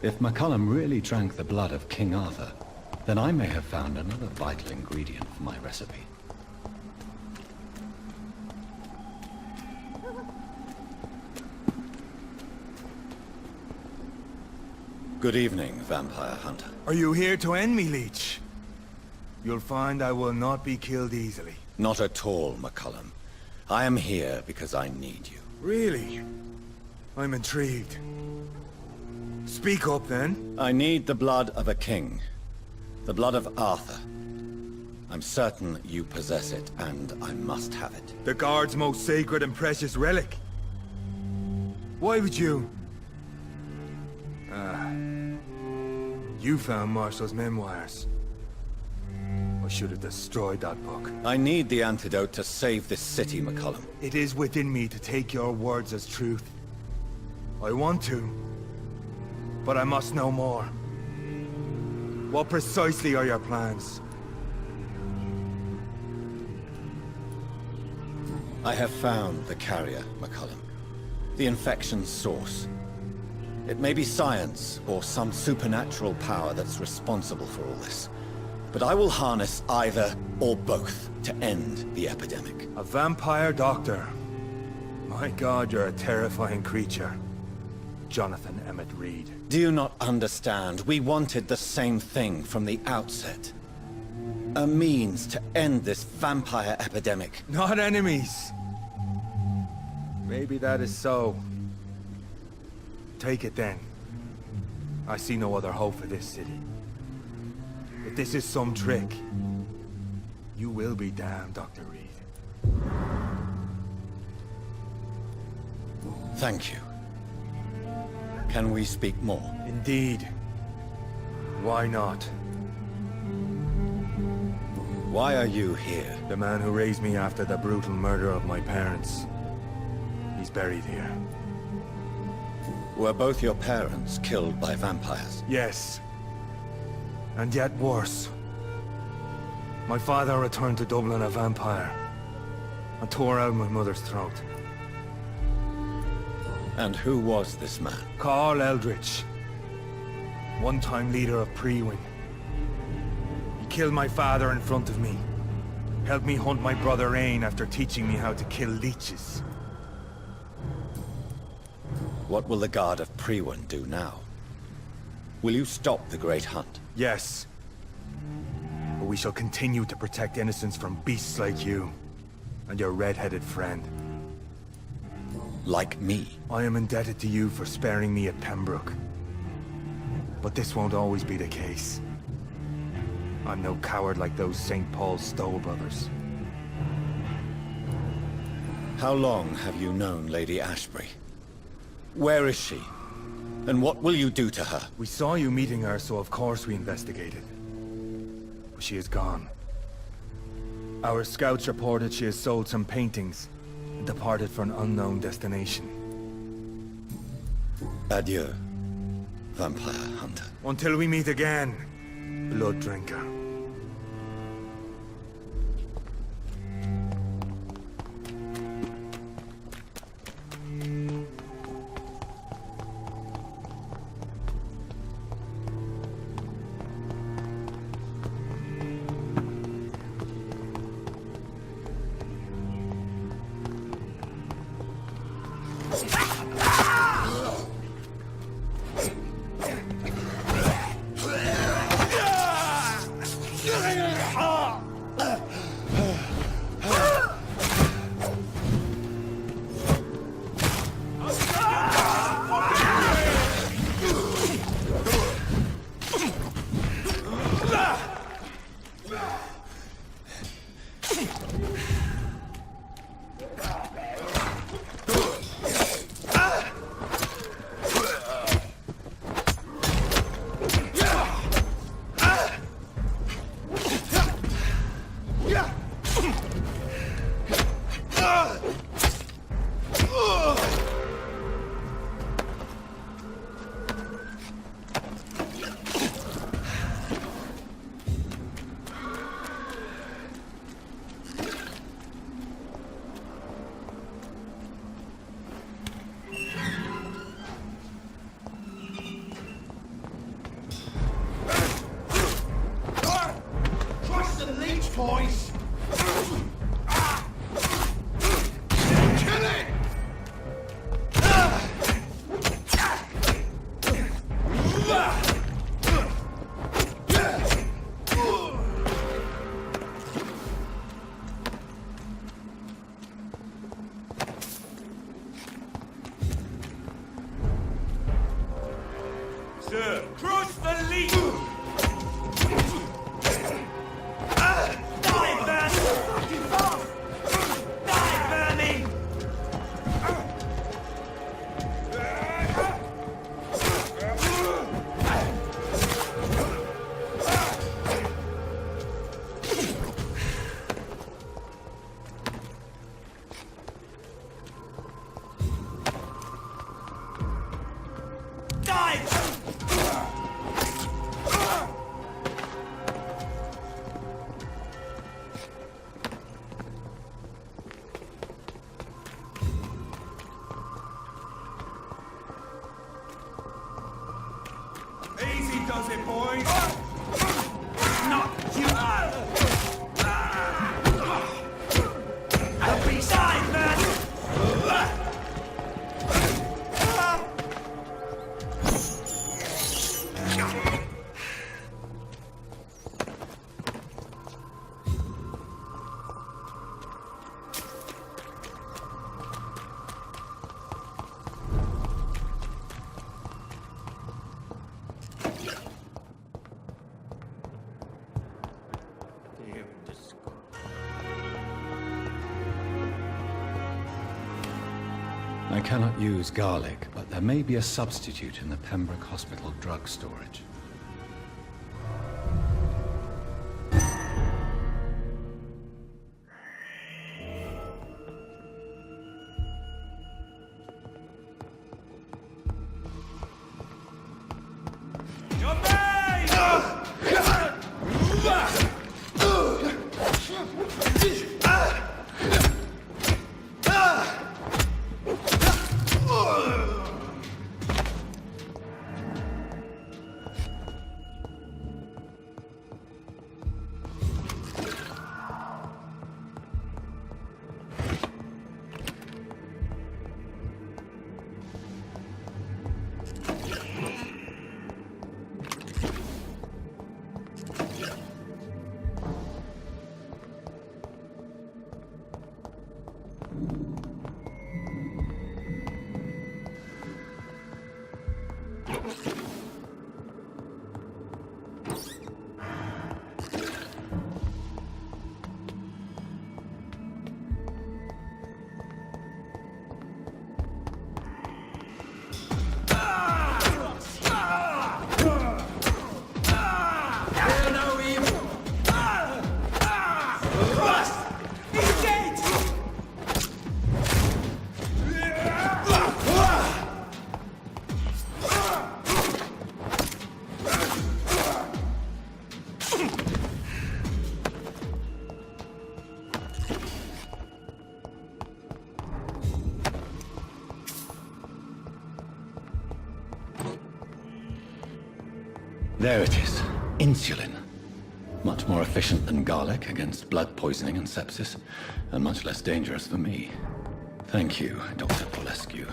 If McCullum really drank the blood of King Arthur, then I may have found another vital ingredient for my recipe. Good evening, Vampire Hunter. Are you here to end me, Leech? You'll find I will not be killed easily. Not at all, McCullum. I am here because I need you. Really? I'm intrigued. Speak up, then. I need the blood of a king. The blood of Arthur. I'm certain you possess it, and I must have it. The Guard's most sacred and precious relic. Why would you? You found Marshall's memoirs. I should have destroyed that book. I need the antidote to save this city, McCullum. It is within me to take your words as truth. I want to, but I must know more. What precisely are your plans? I have found the carrier, McCullum. The infection's source. It may be science, or some supernatural power that's responsible for all this. But I will harness either, or both, to end the epidemic. A vampire doctor. My God, you're a terrifying creature. Jonathan Emmett Reed. Do you not understand? We wanted the same thing from the outset. A means to end this vampire epidemic. Not enemies. Maybe that is so. Take it then. I see no other hope for this city. If this is some trick, you will be damned, Dr. Reed. Thank you. Can we speak more? Indeed. Why not? Why are you here? The man who raised me after the brutal murder of my parents. He's buried here. Were both your parents killed by vampires? Yes. And yet worse. My father returned to Dublin a vampire, and tore out my mother's throat. And who was this man? Carl Eldritch. One-time leader of Prewin. He killed my father in front of me. Helped me hunt my brother Ain after teaching me how to kill leeches. What will the Guard of Prewin do now? Will you stop the Great Hunt? Yes. But we shall continue to protect innocents from beasts like you, and your red-headed friend. Like me? I am indebted to you for sparing me at Pembroke. But this won't always be the case. I'm no coward like those St. Paul's Stowe brothers. How long have you known Lady Ashbury? Where is she? And what will you do to her? We saw you meeting her, so of course we investigated. But she is gone. Our scouts reported she has sold some paintings and departed for an unknown destination. Adieu, Vampire Hunter. Until we meet again, Blood Drinker. point! Kill it! Sir, crush the lead! Die, man! Fucking fast! Die, Vermin! Easy does it, boys! Not you! Help me side, man! I cannot use garlic, but there may be a substitute in the Pembroke Hospital drug storage. There it is. Insulin. Much more efficient than garlic against blood poisoning and sepsis, and much less dangerous for me. Thank you, Dr. Polescu.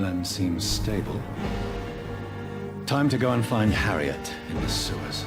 woodland seems stable. Time to go and find Harriet in the sewers.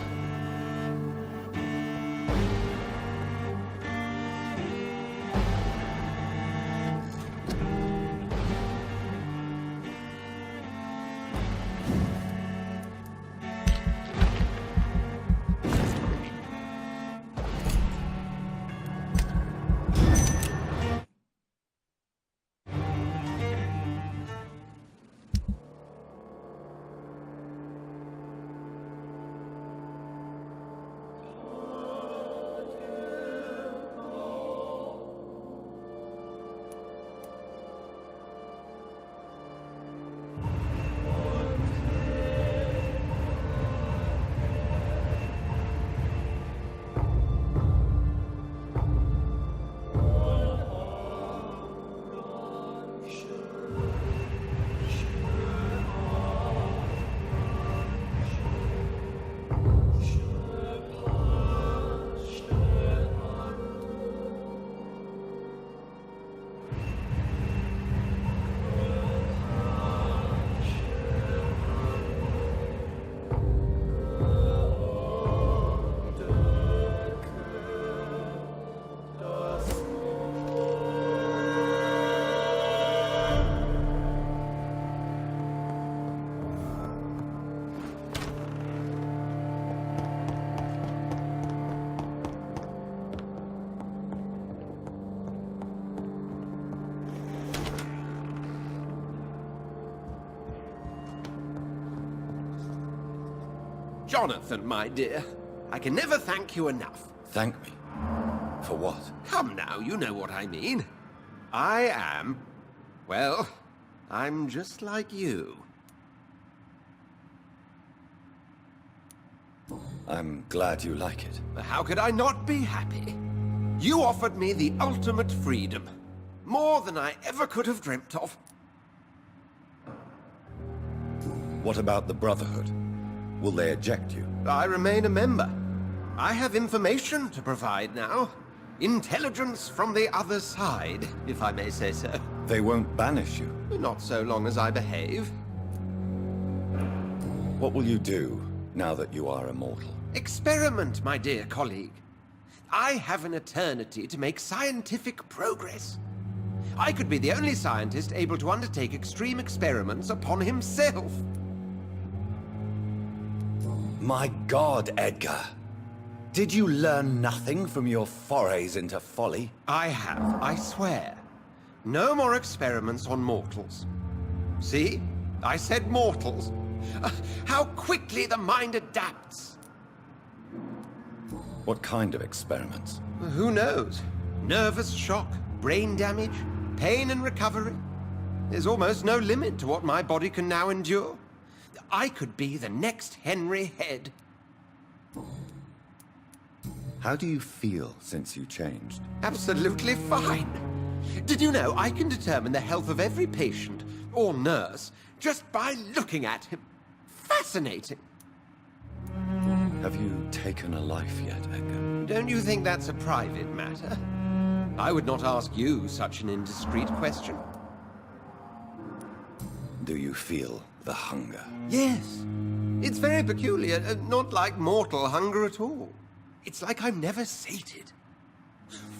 Jonathan, my dear, I can never thank you enough. Thank me? For what? Come now, you know what I mean. I am... well, I'm just like you. I'm glad you like it. How could I not be happy? You offered me the ultimate freedom. More than I ever could have dreamt of. What about the Brotherhood? Will they eject you? I remain a member. I have information to provide now. Intelligence from the other side, if I may say so. They won't banish you. Not so long as I behave. What will you do now that you are immortal? Experiment, my dear colleague. I have an eternity to make scientific progress. I could be the only scientist able to undertake extreme experiments upon himself. My God, Edgar. Did you learn nothing from your forays into folly? I have, I swear. No more experiments on mortals. See? I said mortals. How quickly the mind adapts. What kind of experiments? Who knows? Nervous shock, brain damage, pain and recovery. There's almost no limit to what my body can now endure. I could be the next Henry Head. How do you feel since you changed? Absolutely fine. Did you know I can determine the health of every patient or nurse just by looking at him? Fascinating. Have you taken a life yet, Edgar? Don't you think that's a private matter? I would not ask you such an indiscreet question. Do you feel the hunger? Yes. It's very peculiar, not like mortal hunger at all. It's like I'm never sated.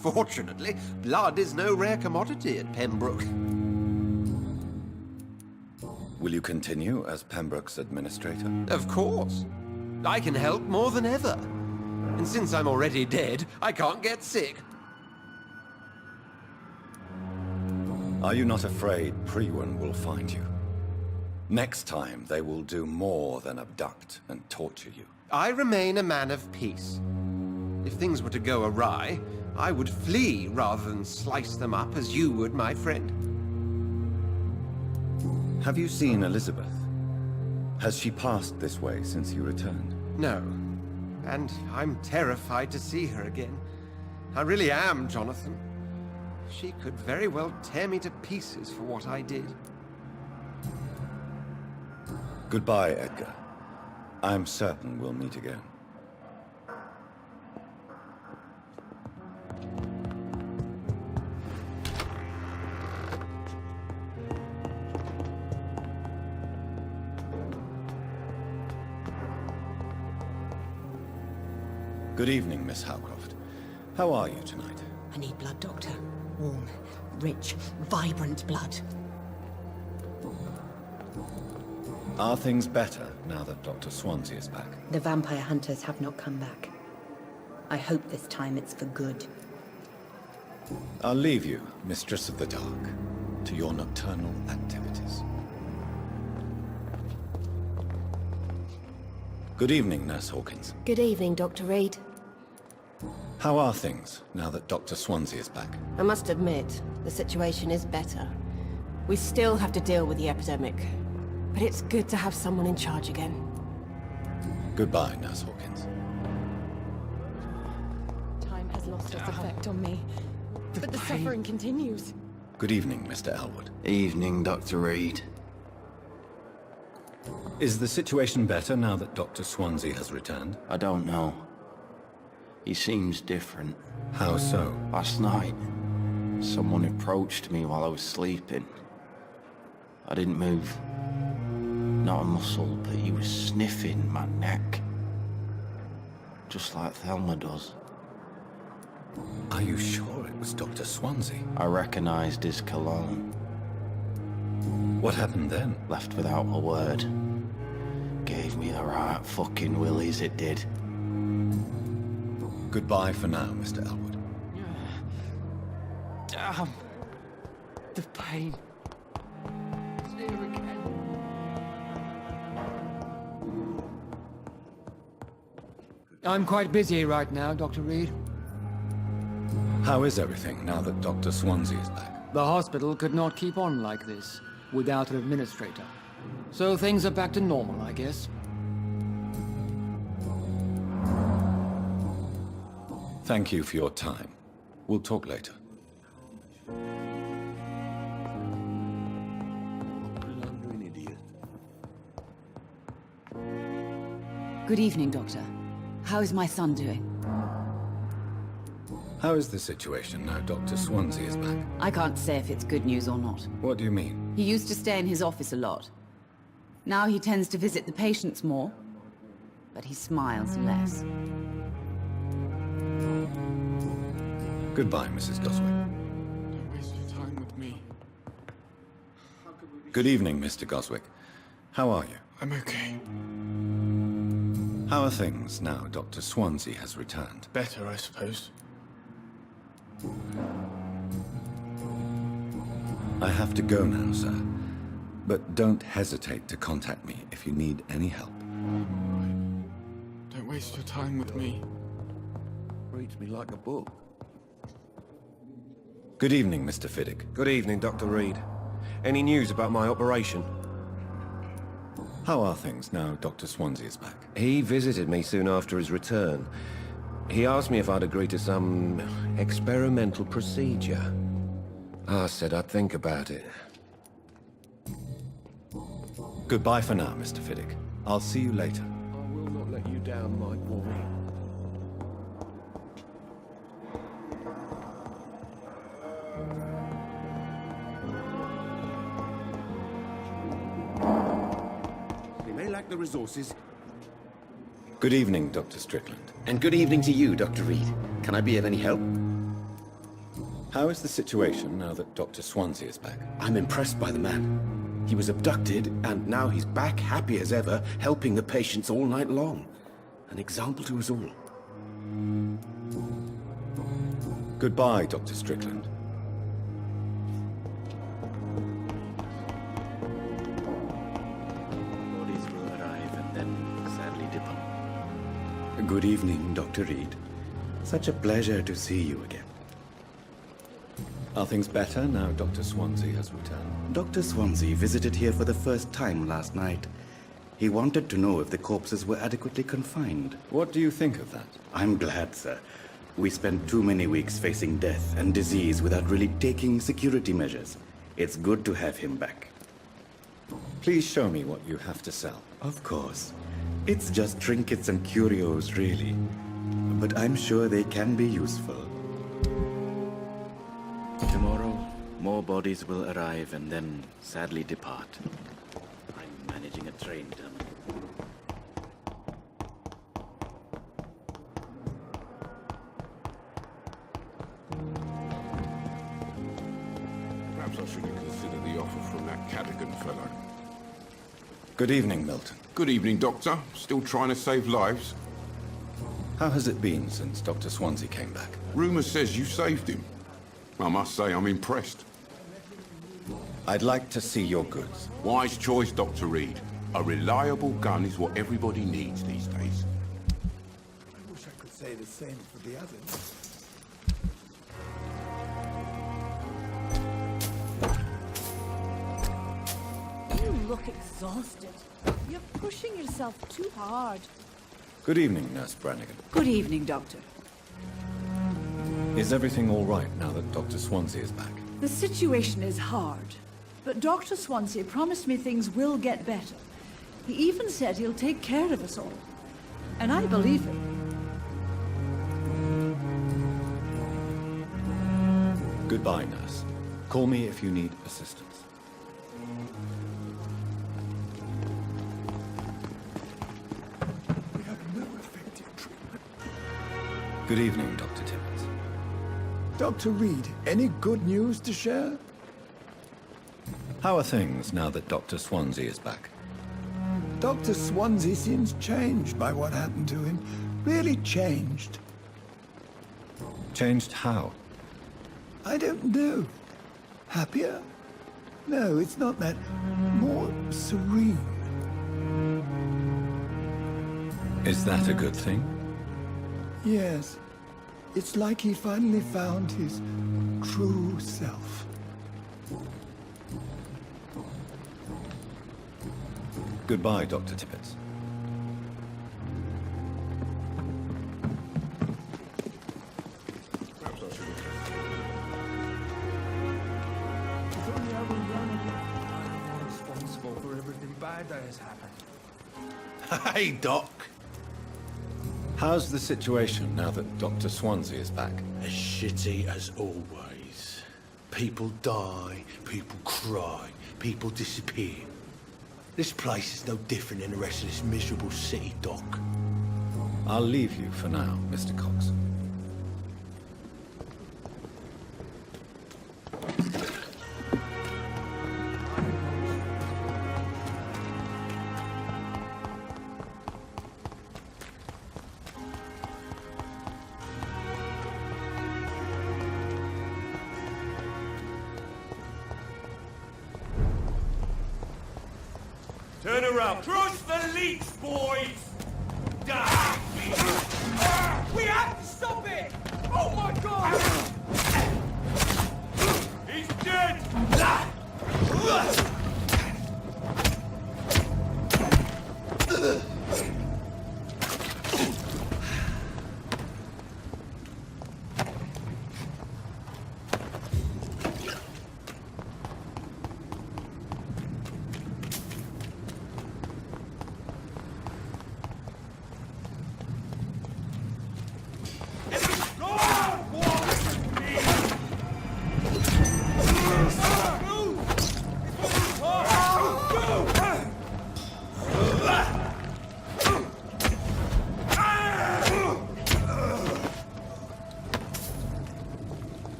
Fortunately, blood is no rare commodity at Pembroke. Will you continue as Pembroke's administrator? Of course. I can help more than ever. And since I'm already dead, I can't get sick. Are you not afraid Priwen will find you? Next time, they will do more than abduct and torture you. I remain a man of peace. If things were to go awry, I would flee rather than slice them up as you would, my friend. Have you seen Elizabeth? Has she passed this way since you returned? No. And I'm terrified to see her again. I really am, Jonathan. She could very well tear me to pieces for what I did. Goodbye, Edgar. I'm certain we'll meet again. Good evening, Miss Howcroft. How are you tonight? I need blood, Doctor. Warm, rich, vibrant blood. Are things better now that Dr. Swansea is back? The vampire hunters have not come back. I hope this time it's for good. I'll leave you, Mistress of the Dark, to your nocturnal activities. Good evening, Nurse Hawkins. Good evening, Dr. Reed. How are things now that Dr. Swansea is back? I must admit, the situation is better. We still have to deal with the epidemic, but it's good to have someone in charge again. Goodbye, Nurse Hawkins. Time has lost its effect on me, but the suffering continues. Good evening, Mr. Elwood. Evening, Dr. Reed. Is the situation better now that Dr. Swansea has returned? I don't know. He seems different. How so? Last night, someone approached me while I was sleeping. I didn't move. Not a muscle, but he was sniffing my neck. Just like Thelma does. Are you sure it was Dr. Swansea? I recognized his cologne. What happened then? Left without a word. Gave me the right fucking willies, it did. Goodbye for now, Mr. Elwood. Damn. The pain. It's here again. I'm quite busy right now, Dr. Reed. How is everything now that Dr. Swansea is back? The hospital could not keep on like this, without an administrator. So things are back to normal, I guess. Thank you for your time. We'll talk later. Good evening, Doctor. How is my son doing? How is the situation now Dr. Swansea is back? I can't say if it's good news or not. What do you mean? He used to stay in his office a lot. Now he tends to visit the patients more, but he smiles less. Goodbye, Mrs. Goswick. Don't waste your time with me. Good evening, Mr. Goswick. How are you? I'm okay. How are things now Dr. Swansea has returned? Better, I suppose. I have to go now, sir. But don't hesitate to contact me if you need any help. Right. Don't waste your time with me. Reads me like a book. Good evening, Mr. Fiddick. Good evening, Dr. Reed. Any news about my operation? How are things now Dr. Swansea is back? He visited me soon after his return. He asked me if I'd agree to some experimental procedure. I said I'd think about it. Goodbye for now, Mr. Fiddick. I'll see you later. I will not let you down, my boy. We may lack the resources. Good evening, Dr. Strickland. And good evening to you, Dr. Reed. Can I be of any help? How is the situation now that Dr. Swansea is back? I'm impressed by the man. He was abducted, and now he's back happy as ever, helping the patients all night long. An example to us all. Goodbye, Dr. Strickland. Bodies will arrive and then sadly depart. Good evening, Dr. Reed. Such a pleasure to see you again. Are things better now Dr. Swansea has returned? Dr. Swansea visited here for the first time last night. He wanted to know if the corpses were adequately confined. What do you think of that? I'm glad, sir. We spent too many weeks facing death and disease without really taking security measures. It's good to have him back. Please show me what you have to sell. Of course. It's just trinkets and curios, really. But I'm sure they can be useful. Tomorrow, more bodies will arrive and then sadly depart. I'm managing a train terminal. Perhaps I shouldn't consider the offer from that Cadogan fellow. Good evening, Milton. Good evening, Doctor. Still trying to save lives? How has it been since Dr. Swansea came back? Rumour says you saved him. I must say I'm impressed. I'd like to see your goods. Wise choice, Dr. Reed. A reliable gun is what everybody needs these days. I wish I could say the same for the others. You look exhausted. You're pushing yourself too hard. Good evening, Nurse Brannigan. Good evening, Doctor. Is everything all right now that Dr. Swansea is back? The situation is hard, but Dr. Swansea promised me things will get better. He even said he'll take care of us all. And I believe him. Goodbye, nurse. Call me if you need assistance. We have no effective treatment. Good evening, Dr. Timmons. Dr. Reed, any good news to share? How are things now that Dr. Swansea is back? Dr. Swansea seems changed by what happened to him. Really changed. Changed how? I don't know. Happier? No, it's not that. More serene. Is that a good thing? Yes. It's like he finally found his true self. Goodbye, Dr. Tippett. Perhaps I shouldn't. I'm responsible for everything bad that has happened. Hey, Doc. How's the situation now that Dr. Swansea is back? As shitty as always. People die, people cry, people disappear. This place is no different than the rest of this miserable city, Doc. I'll leave you for now, Mr. Cox. Turn around. Crush the leech, boys! Die! We have to stop it! Oh my god! He's dead!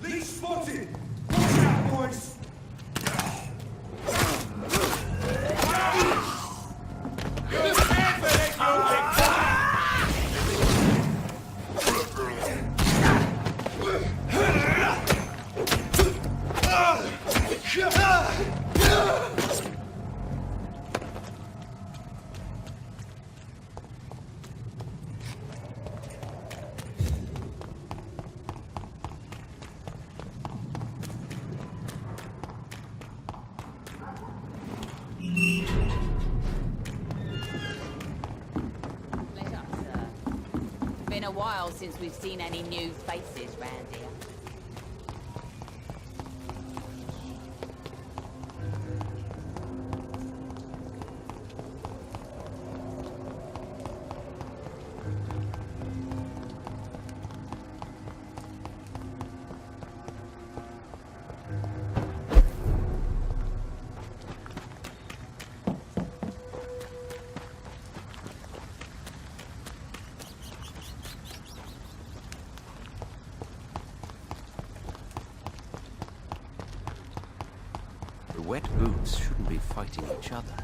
Leech spotted! Watch out, boys! You're scared for that, Been a while since we've seen any new faces round here. The wet boots shouldn't be fighting each other.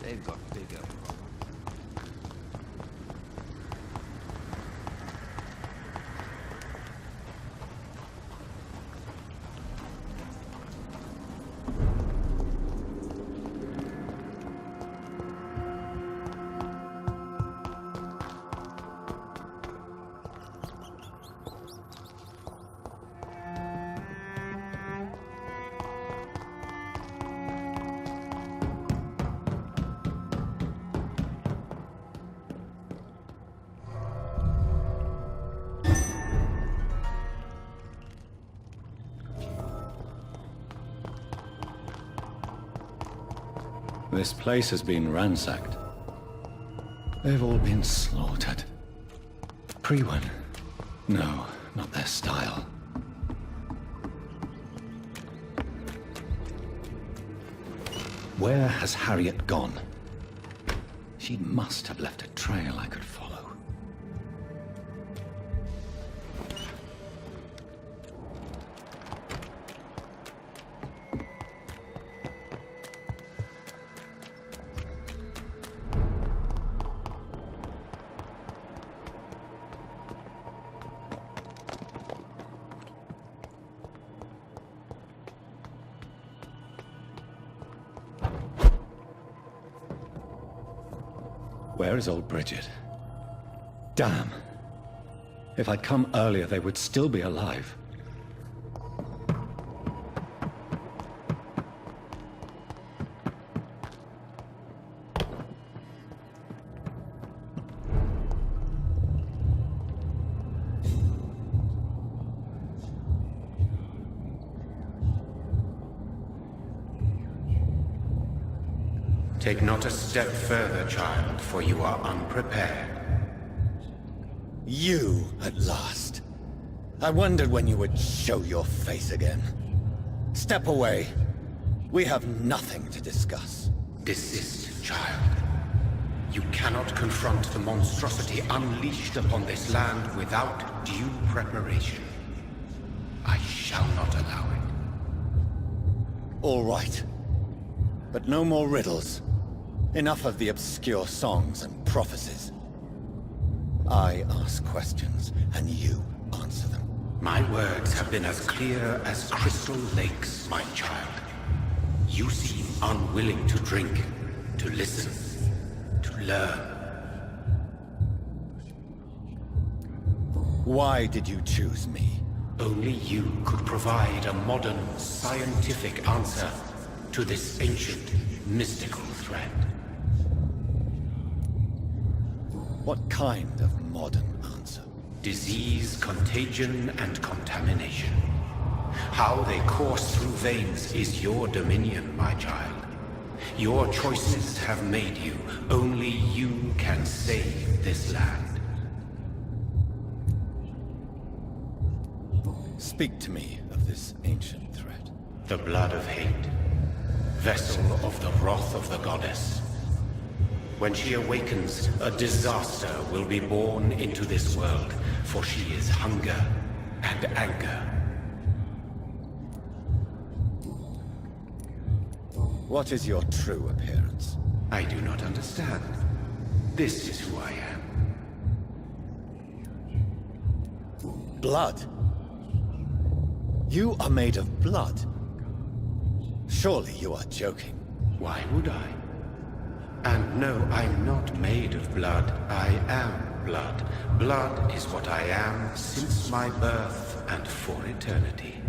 They've got bigger. This place has been ransacked. They've all been slaughtered. Pre-1? No, not their style. Where has Harriet gone? She must have left a trail I could follow. Where is old Bridget? Damn. If I'd come earlier, they would still be alive. Take not a step further, child, for you are unprepared. You, at last. I wondered when you would show your face again. Step away. We have nothing to discuss. Desist, child. You cannot confront the monstrosity unleashed upon this land without due preparation. I shall not allow it. All right. But no more riddles. Enough of the obscure songs and prophecies. I ask questions, and you answer them. My words have been as clear as crystal lakes, my child. You seem unwilling to drink, to listen, to learn. Why did you choose me? Only you could provide a modern, scientific answer to this ancient, mystical threat. What kind of modern answer? Disease, contagion, and contamination. How they course through veins is your dominion, my child. Your choices have made you. Only you can save this land. Speak to me of this ancient threat. The blood of hate. Vessel of the wrath of the goddess. When she awakens, a disaster will be born into this world, for she is hunger and anger. What is your true appearance? I do not understand. This is who I am. Blood? You are made of blood. Surely you are joking. Why would I? And no, I'm not made of blood. I am blood. Blood is what I am since my birth and for eternity.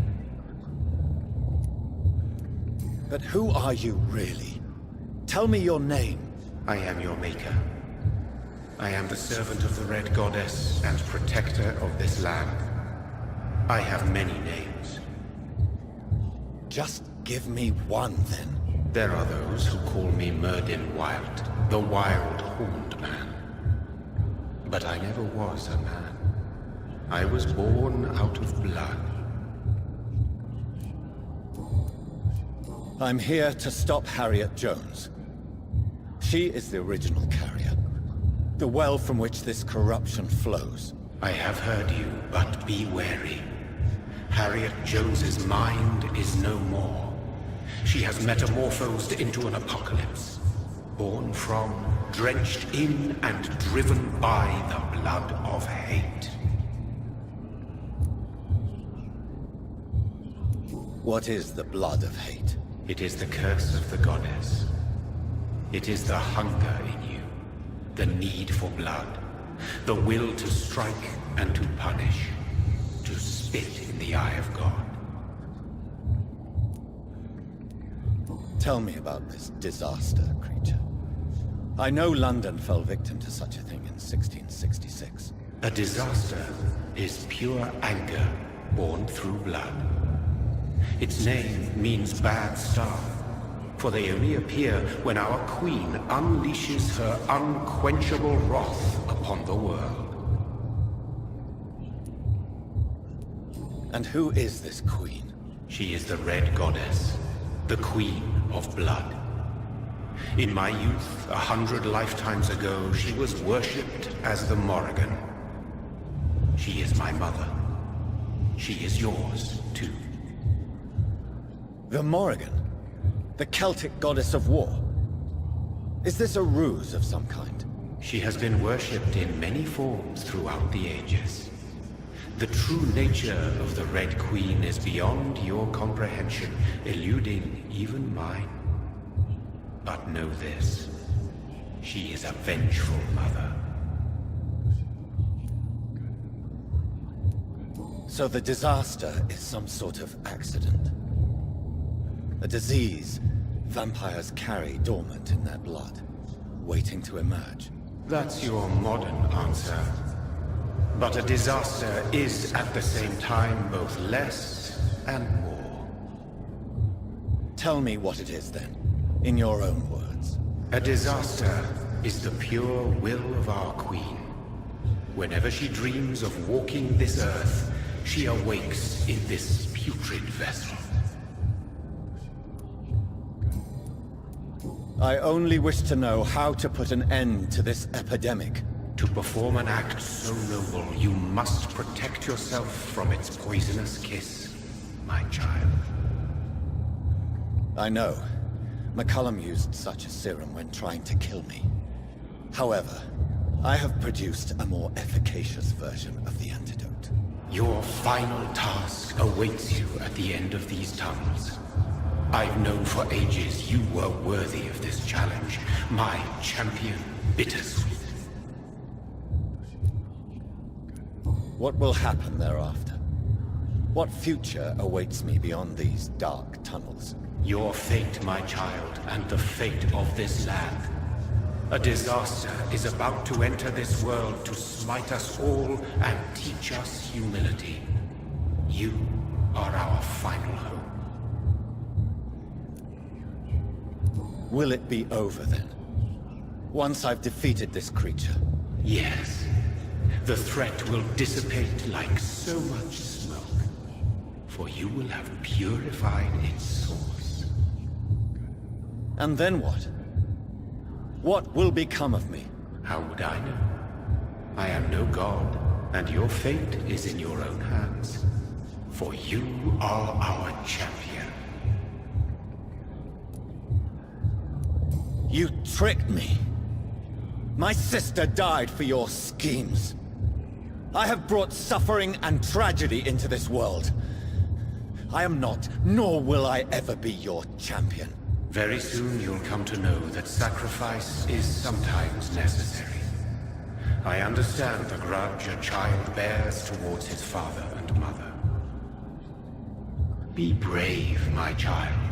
But who are you really? Tell me your name. I am your maker. I am the servant of the Red Goddess and protector of this land. I have many names. Just give me one, then. There are those who call me Myrddin Wild, the Wild Horned Man. But I never was a man. I was born out of blood. I'm here to stop Harriet Jones. She is the original carrier. The well from which this corruption flows. I have heard you, but be wary. Harriet Jones's mind is no more. She has metamorphosed into an apocalypse. Born from, drenched in, and driven by the blood of hate. What is the blood of hate? It is the curse of the goddess. It is the hunger in you, the need for blood, the will to strike and to punish, to spit in the eye of God. Tell me about this disaster, creature. I know London fell victim to such a thing in 1666. A disaster is pure anger born through blood. Its name means bad star, for they only appear when our queen unleashes her unquenchable wrath upon the world. And who is this queen? She is the Red Goddess, the Queen of Blood. In my youth, 100 lifetimes ago, she was worshipped as the Morrigan. She is my mother. She is yours, too. The Morrigan? The Celtic goddess of war? Is this a ruse of some kind? She has been worshipped in many forms throughout the ages. The true nature of the Red Queen is beyond your comprehension, eluding even mine. But know this, she is a vengeful mother. So the disaster is some sort of accident. A disease vampires carry dormant in their blood, waiting to emerge. That's your modern answer. But a disaster is at the same time both less and more. Tell me what it is then, in your own words. A disaster is the pure will of our queen. Whenever she dreams of walking this earth, she awakes in this putrid vessel. I only wish to know how to put an end to this epidemic. To perform an act so noble, you must protect yourself from its poisonous kiss, my child. I know. McCullum used such a serum when trying to kill me. However, I have produced a more efficacious version of the antidote. Your final task awaits you at the end of these tunnels. I've known for ages you were worthy of this challenge, my champion, Bittersweet. What will happen thereafter? What future awaits me beyond these dark tunnels? Your fate, my child, and the fate of this land. A disaster is about to enter this world to smite us all and teach us humility. You are our final hope. Will it be over then? Once I've defeated this creature? Yes. The threat will dissipate like so much smoke, for you will have purified its source. And then what? What will become of me? How would I know? I am no god, and your fate is in your own hands. For you are our champion. You tricked me. My sister died for your schemes. I have brought suffering and tragedy into this world. I am not, nor will I ever be your champion. Very soon you'll come to know that sacrifice is sometimes necessary. I understand the grudge a child bears towards his father and mother. Be brave, my child.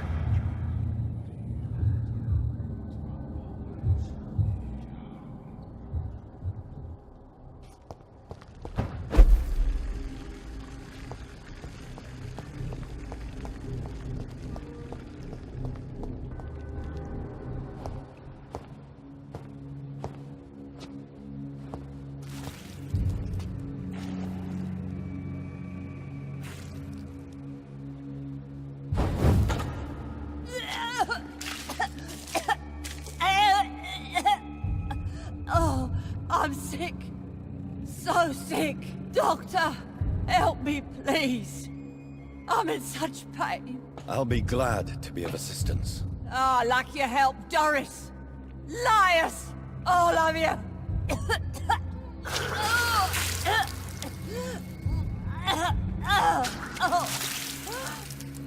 so sick. Doctor, help me, please. I'm in such pain. I'll be glad to be of assistance. Ah, like your help, Doris. Liars! All of you!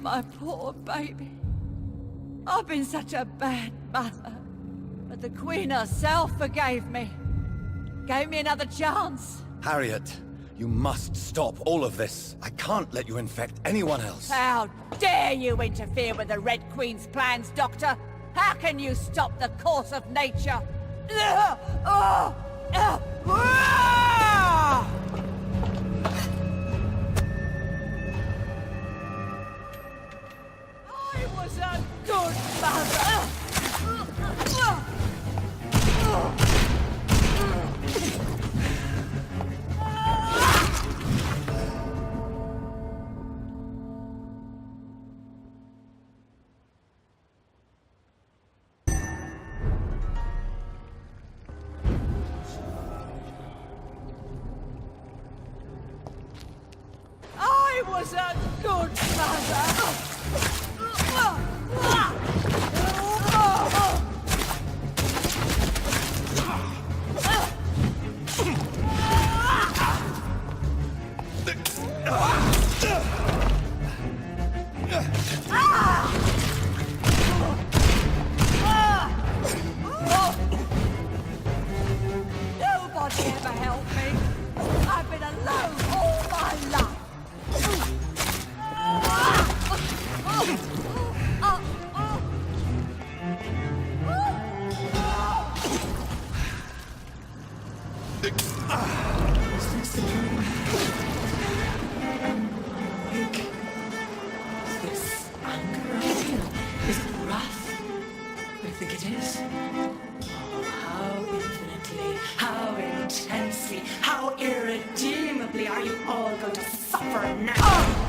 My poor baby. I've been such a bad mother. But the Queen herself forgave me. Gave me another chance. Harriet, you must stop all of this. I can't let you infect anyone else. How dare you interfere with the Red Queen's plans, Doctor? How can you stop the course of nature? I was a good mother. I was a good Nobody ever helped me. I've been alone all my life. This anger I feel, is it wrath? I think it is. Oh, how infinitely, how intensely, how irredeemably are you all going to suffer now?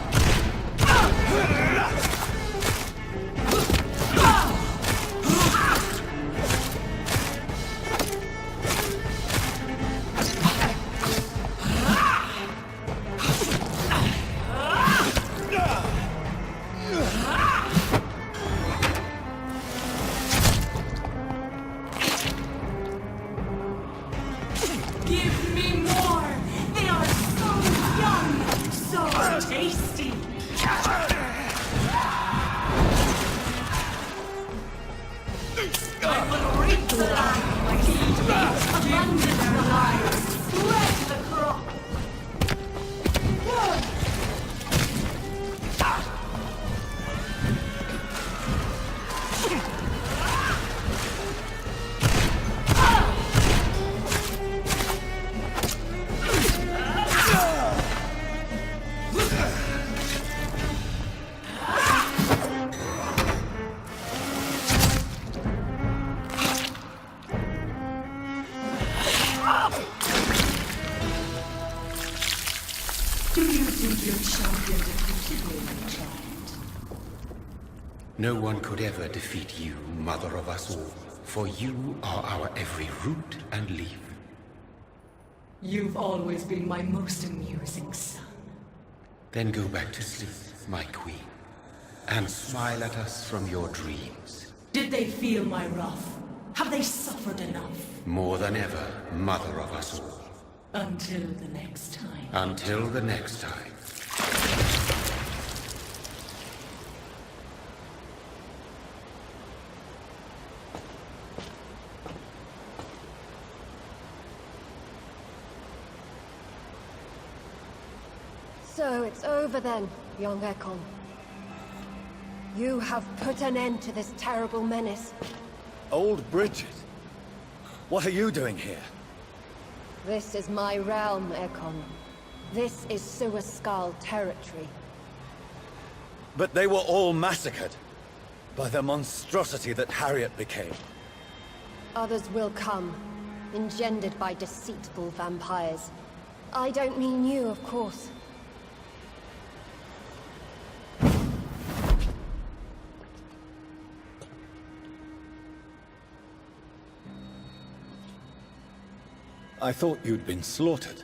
Give me more! They are so young, so tasty! I will reap the land, my seed, abundant the lives, spread the crop! Do you think your champion defeated me, my child? No one could ever defeat you, mother of us all, for you are our every root and leaf. You've always been my most amusing son. Then go back to sleep, my queen, and smile at us from your dreams. Did they feel my wrath? Have they suffered enough? More than ever, mother of us all. Until the next time. Until the next time. So it's over then, young Ekon. You have put an end to this terrible menace. Old Bridget? What are you doing here? This is my realm, Ekon. This is Suaskal territory. But they were all massacred by the monstrosity that Harriet became. Others will come, engendered by deceitful vampires. I don't mean you, of course. I thought you'd been slaughtered.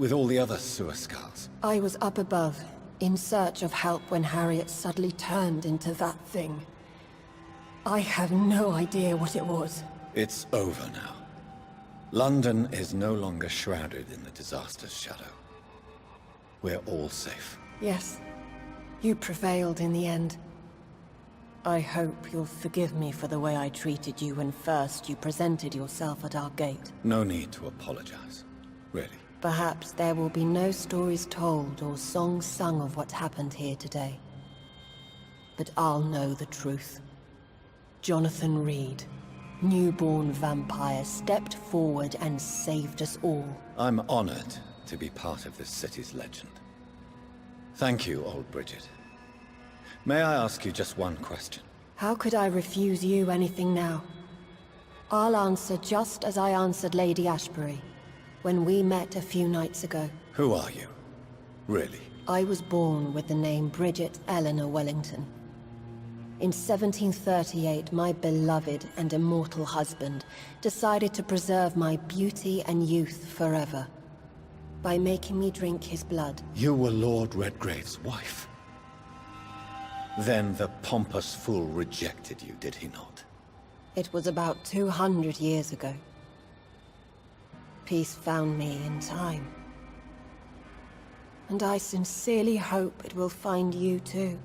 with all the other sewer skulls? I was up above, in search of help when Harriet suddenly turned into that thing. I have no idea what it was. It's over now. London is no longer shrouded in the disaster's shadow. We're all safe. Yes, you prevailed in the end. I hope you'll forgive me for the way I treated you when first you presented yourself at our gate. No need to apologize, really. Perhaps there will be no stories told or songs sung of what happened here today. But I'll know the truth. Jonathan Reed, newborn vampire, stepped forward and saved us all. I'm honored to be part of this city's legend. Thank you, old Bridget. May I ask you just one question? How could I refuse you anything now? I'll answer just as I answered Lady Ashbury when we met a few nights ago. Who are you? Really? I was born with the name Bridget Eleanor Wellington. In 1738, my beloved and immortal husband decided to preserve my beauty and youth forever by making me drink his blood. You were Lord Redgrave's wife. Then the pompous fool rejected you, did he not? It was about 200 years ago. Peace found me in time. And I sincerely hope it will find you too,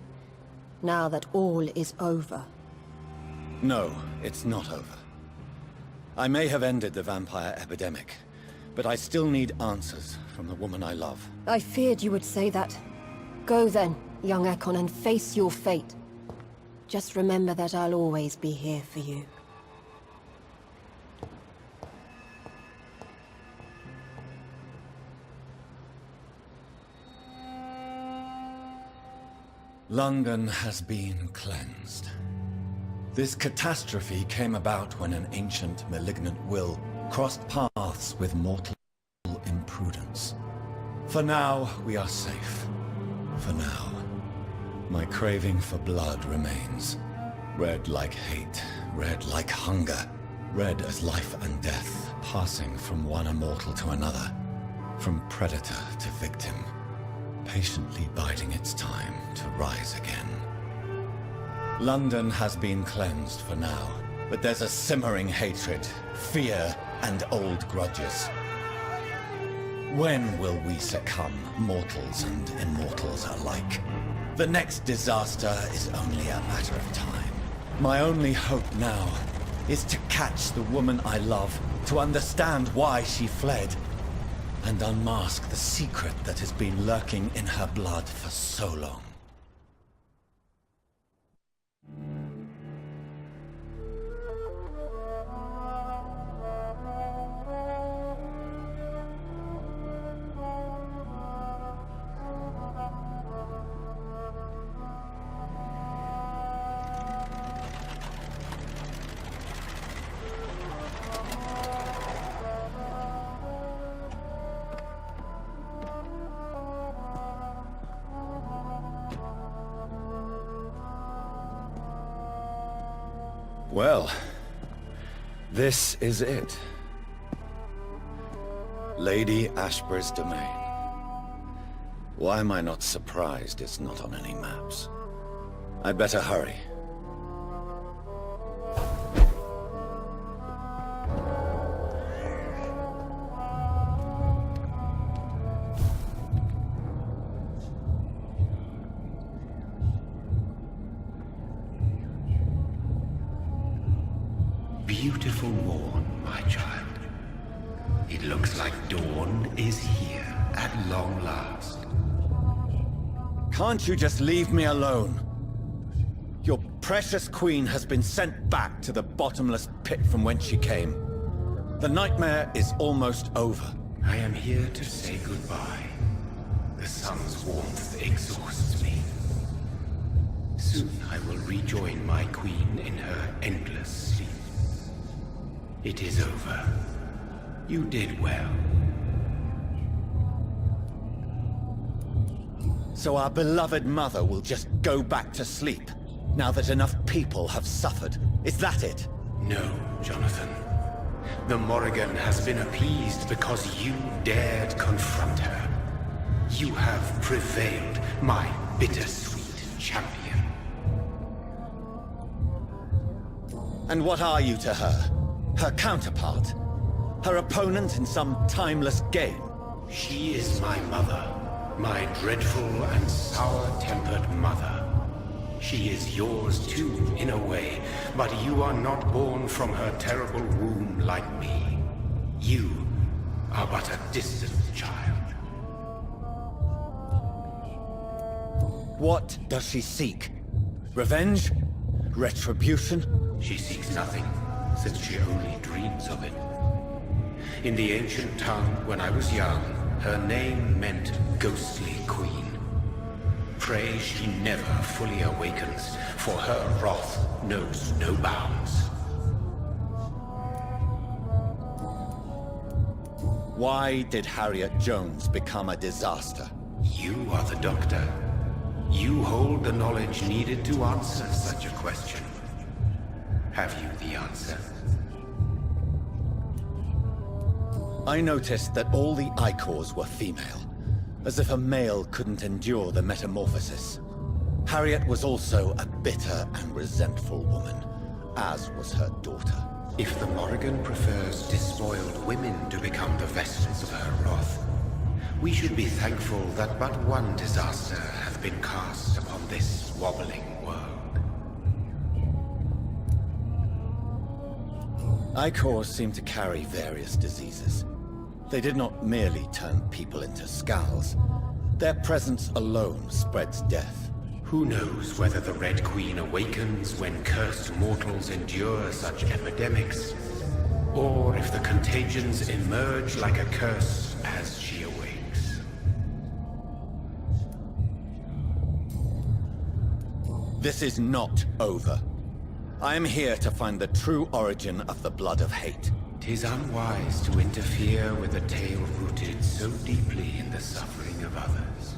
now that all is over. No, it's not over. I may have ended the vampire epidemic, but I still need answers from the woman I love. I feared you would say that. Go then, young Ekon, and face your fate. Just remember that I'll always be here for you. London has been cleansed. This catastrophe came about when an ancient, malignant will crossed paths with mortal imprudence. For now, we are safe. For now. My craving for blood remains. Red like hate, red like hunger. Red as life and death, passing from one immortal to another. From predator to victim. Patiently biding its time to rise again. London has been cleansed for now, but there's a simmering hatred, fear, and old grudges. When will we succumb, mortals and immortals alike? The next disaster is only a matter of time. My only hope now is to catch the woman I love, to understand why she fled, and unmask the secret that has been lurking in her blood for so long. Well, this is it. Lady Ashbury's domain. Why am I not surprised it's not on any maps? I'd better hurry. Beautiful morn, my child. It looks like dawn is here at long last. Can't you just leave me alone? Your precious queen has been sent back to the bottomless pit from whence she came. The nightmare is almost over. I am here to say goodbye. The sun's warmth exhausts me. Soon I will rejoin my queen in her endless sleep. It is over. You did well. So our beloved mother will just go back to sleep, now that enough people have suffered. Is that it? No, Jonathan. The Morrigan has been appeased because you dared confront her. You have prevailed, my bittersweet champion. And what are you to her? Her counterpart? Her opponent in some timeless game? She is my mother. My dreadful and sour-tempered mother. She is yours too, in a way, but you are not born from her terrible womb like me. You are but a distant child. What does she seek? Revenge? Retribution? She seeks nothing, since she only dreams of it. In the ancient tongue, when I was young, her name meant Ghostly Queen. Pray she never fully awakens, for her wrath knows no bounds. Why did Harriet Jones become a disaster? You are the doctor. You hold the knowledge needed to answer such a question. Have you the answer? I noticed that all the Icors were female, as if a male couldn't endure the metamorphosis. Harriet was also a bitter and resentful woman, as was her daughter. If the Morrigan prefers despoiled women to become the vessels of her wrath, we should be thankful that but one disaster hath been cast upon this wobbling world. Icors seem to carry various diseases. They did not merely turn people into skulls. Their presence alone spreads death. Who knows whether the Red Queen awakens when cursed mortals endure such epidemics, or if the contagions emerge like a curse as she awakes. This is not over. I am here to find the true origin of the blood of hate. 'Tis unwise to interfere with a tale rooted so deeply in the suffering of others.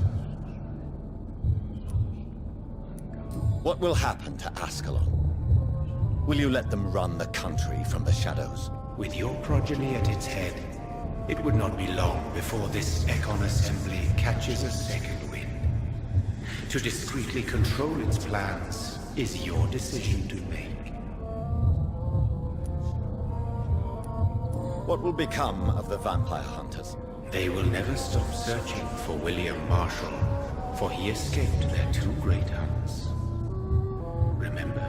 What will happen to Ascalon? Will you let them run the country from the shadows? With your progeny at its head, it would not be long before this Ekon assembly catches a second wind. To discreetly control its plans is your decision to make. What will become of the vampire hunters? They will never stop searching for William Marshall, for he escaped their two great hunts. Remember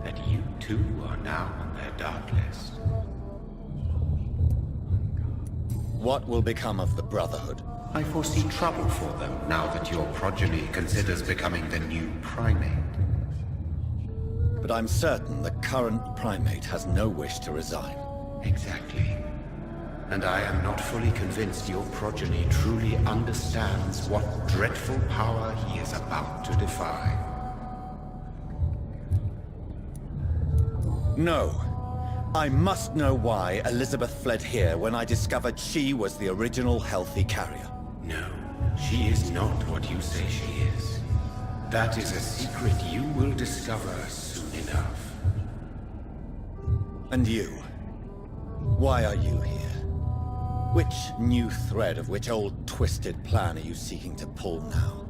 that you too are now on their dark list. What will become of the Brotherhood? I foresee trouble for them now that your progeny considers becoming the new primate. But I'm certain the current primate has no wish to resign. Exactly. And I am not fully convinced your progeny truly understands what dreadful power he is about to defy. No. I must know why Elizabeth fled here when I discovered she was the original healthy carrier. No, she is not what you say she is. That is a secret you will discover soon enough. And you? Why are you here? Which new thread of which old twisted plan are you seeking to pull now?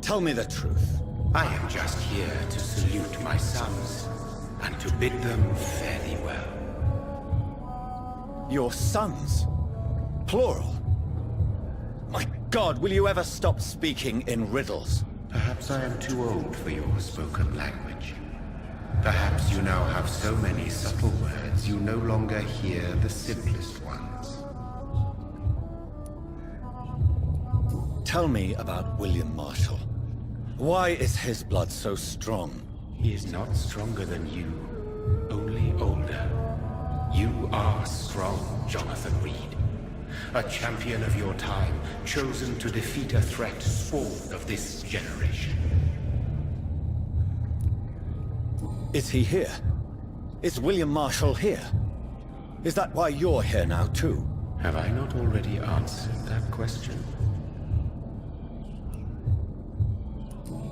Tell me the truth. I am just here to salute my sons, and to bid them fare thee well. Your sons? Plural? My God, will you ever stop speaking in riddles? Perhaps I am too old for your spoken language. Perhaps you now have so many subtle words you no longer hear the simplest ones. Tell me about William Marshall. Why is his blood so strong? He is not stronger than you, only older. You are strong, Jonathan Reed. A champion of your time, chosen to defeat a threat spawned of this generation. Is he here? Is William Marshall here? Is that why you're here now, too? Have I not already answered that question?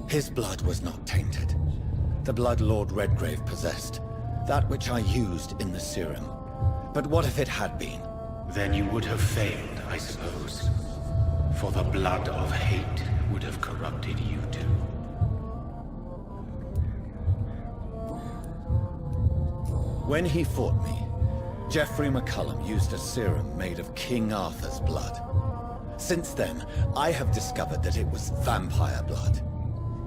His blood was not tainted. The blood Lord Redgrave possessed. That which I used in the serum. But what if it had been? Then you would have failed, I suppose. For the blood of hate would have corrupted you too. When he fought me, Geoffrey McCullum used a serum made of King Arthur's blood. Since then, I have discovered that it was vampire blood.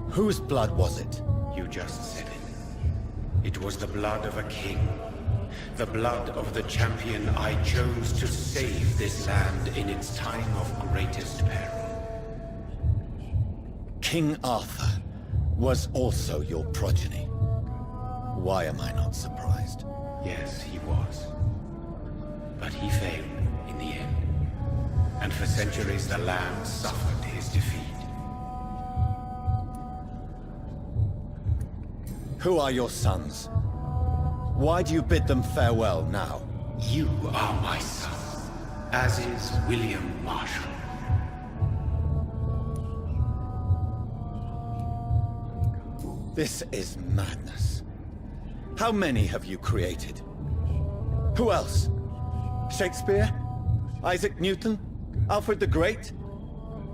Whose blood was it? You just said it. It was the blood of a king. The blood of the champion I chose to save this land in its time of greatest peril. King Arthur was also your progeny. Why am I not surprised? Yes, he was. But he failed in the end. And for centuries the land suffered his defeat. Who are your sons? Why do you bid them farewell now? You are my son, as is William Marshall. This is madness. How many have you created? Who else? Shakespeare? Isaac Newton? Alfred the Great?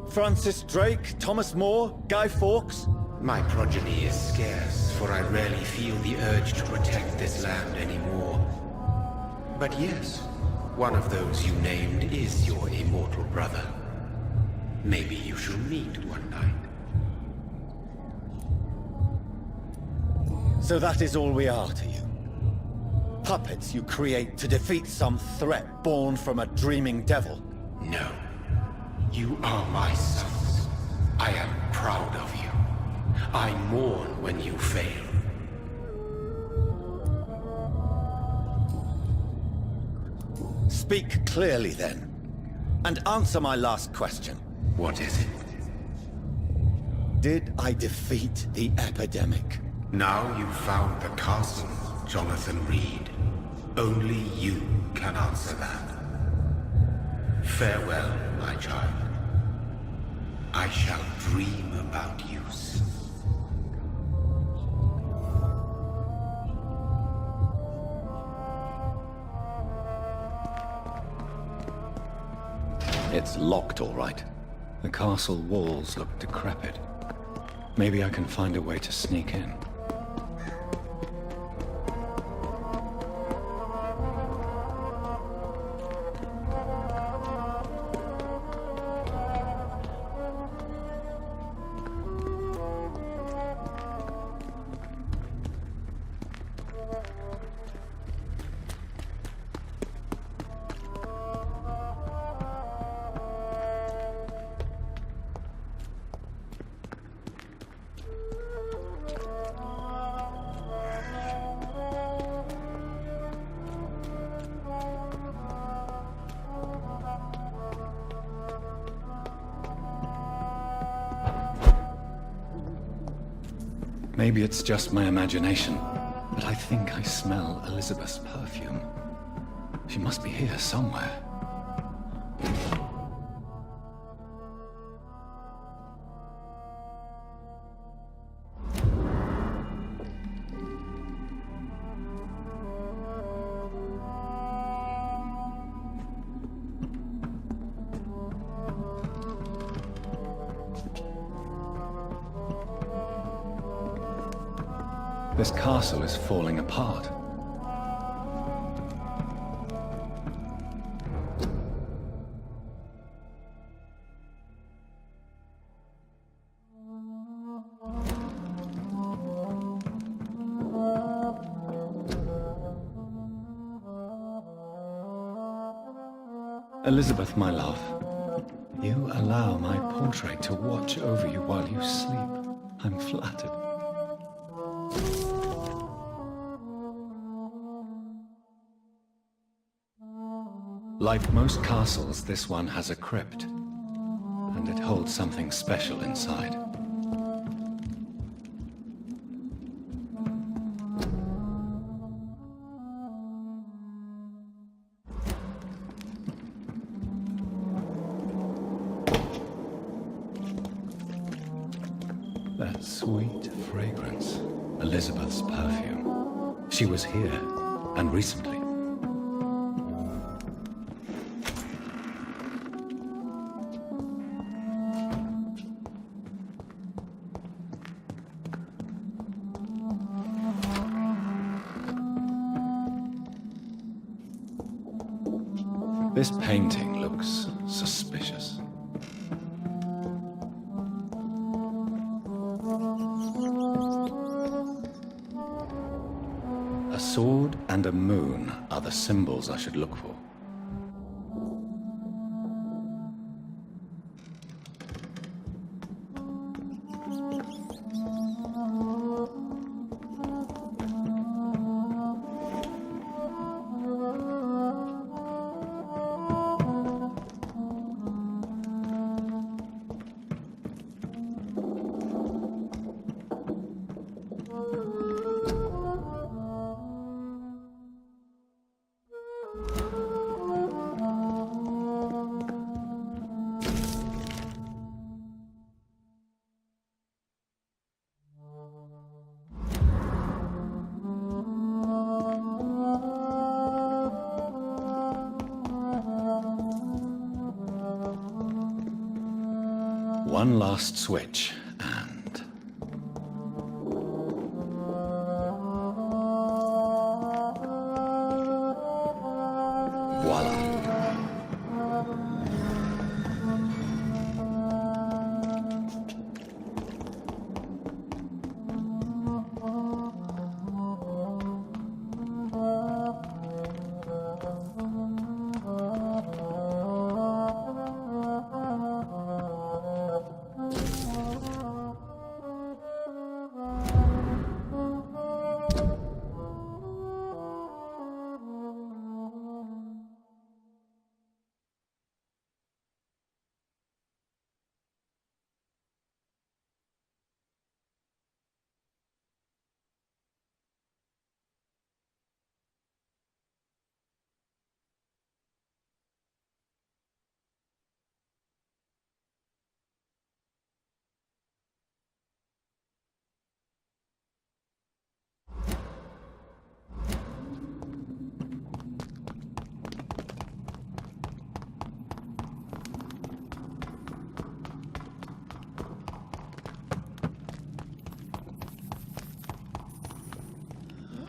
Francis Drake? Thomas More? Guy Fawkes? My progeny is scarce, for I rarely feel the urge to protect this land anymore. But yes, one of those you named is your immortal brother. Maybe you shall meet one night. So that is all we are to you? Puppets you create to defeat some threat born from a dreaming devil? No. You are my sons. I am proud of you. I mourn when you fail. Speak clearly then, and answer my last question. What is it? Did I defeat the epidemic? Now you've found the castle, Jonathan Reed. Only you can answer that. Farewell, my child. I shall dream about you soon. It's locked, all right. The castle walls look decrepit. Maybe I can find a way to sneak in. Maybe it's just my imagination, but I think I smell Elizabeth's perfume. She must be here somewhere. This castle is falling apart. Elizabeth, my love, you allow my portrait to watch over you while you sleep. I'm flattered. Like most castles, this one has a crypt, and it holds something special inside. That sweet fragrance, Elizabeth's perfume. She was here, and recently. This painting looks suspicious. A sword and a moon are the symbols I should look for. One last switch, and... voila.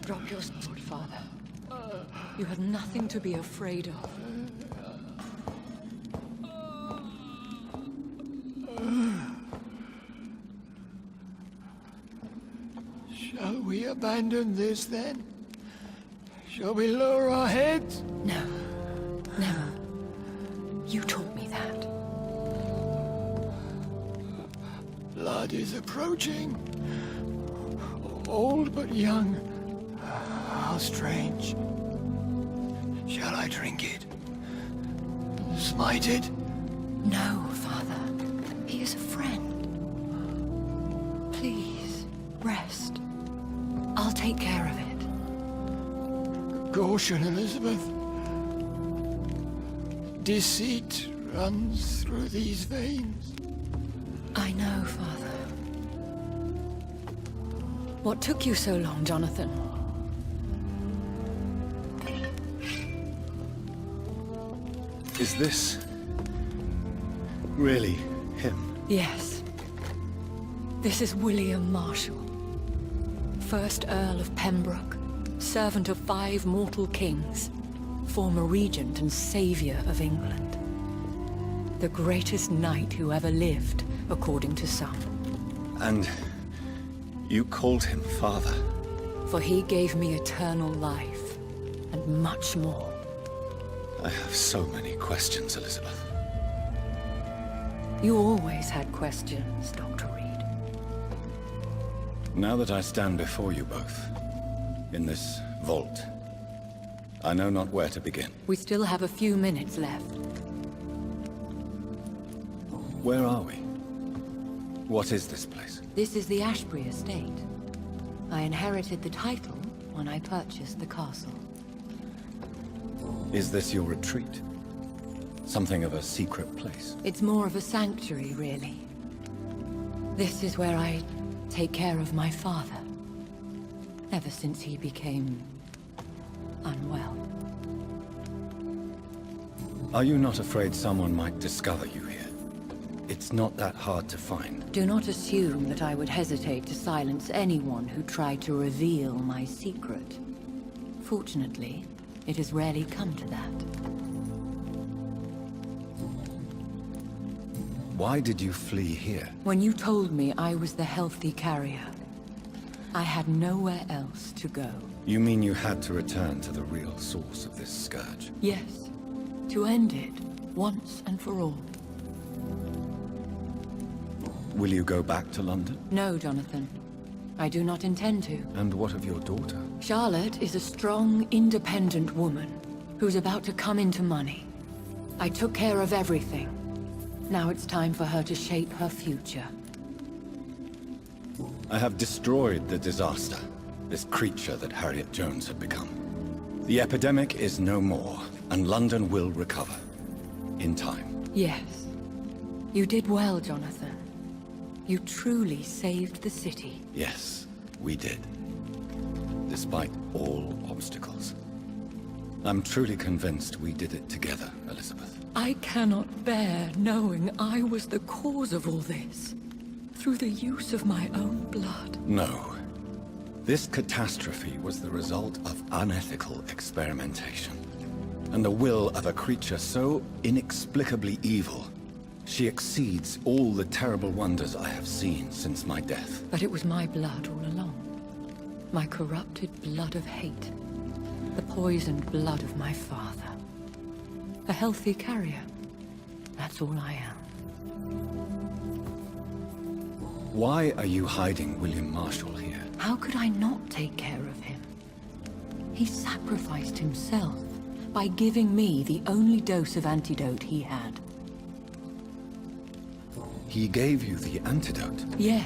Drop your sword, Father. You had nothing to be afraid of. Shall we abandon this then? Shall we lower our heads? No. Never. You taught me that. Blood is approaching. Old but young. How strange. Shall I drink it? Smite it? No, Father. He is a friend. Please, rest. I'll take care of it. Caution, Elizabeth. Deceit runs through these veins. I know, Father. What took you so long, Jonathan? Is this... really him? Yes. This is William Marshall, 1st Earl of Pembroke, servant of 5 mortal kings, former regent and savior of England. The greatest knight who ever lived, according to some. And you called him father? For he gave me eternal life, and much more. I have so many questions, Elizabeth. You always had questions, Dr. Reed. Now that I stand before you both, in this vault, I know not where to begin. We still have a few minutes left. Where are we? What is this place? This is the Ashbury estate. I inherited the title when I purchased the castle. Is this your retreat? Something of a secret place? It's more of a sanctuary, really. This is where I take care of my father. Ever since he became... unwell. Are you not afraid someone might discover you here? It's not that hard to find. Do not assume that I would hesitate to silence anyone who tried to reveal my secret. Fortunately, it has rarely come to that. Why did you flee here? When you told me I was the healthy carrier, I had nowhere else to go. You mean you had to return to the real source of this scourge? Yes, to end it, once and for all. Will you go back to London? No, Jonathan. I do not intend to. And what of your daughter? Charlotte is a strong, independent woman who's about to come into money. I took care of everything. Now it's time for her to shape her future. I have destroyed the disaster, this creature that Harriet Jones had become. The epidemic is no more, and London will recover. In time. Yes. You did well, Jonathan. You truly saved the city. Yes, we did. Despite all obstacles. I'm truly convinced we did it together, Elizabeth. I cannot bear knowing I was the cause of all this. Through the use of my own blood. No. This catastrophe was the result of unethical experimentation. And the will of a creature so inexplicably evil. She exceeds all the terrible wonders I have seen since my death. But it was my blood all along. My corrupted blood of hate. The poisoned blood of my father. A healthy carrier. That's all I am. Why are you hiding William Marshall here? How could I not take care of him? He sacrificed himself by giving me the only dose of antidote he had. He gave you the antidote? Yes.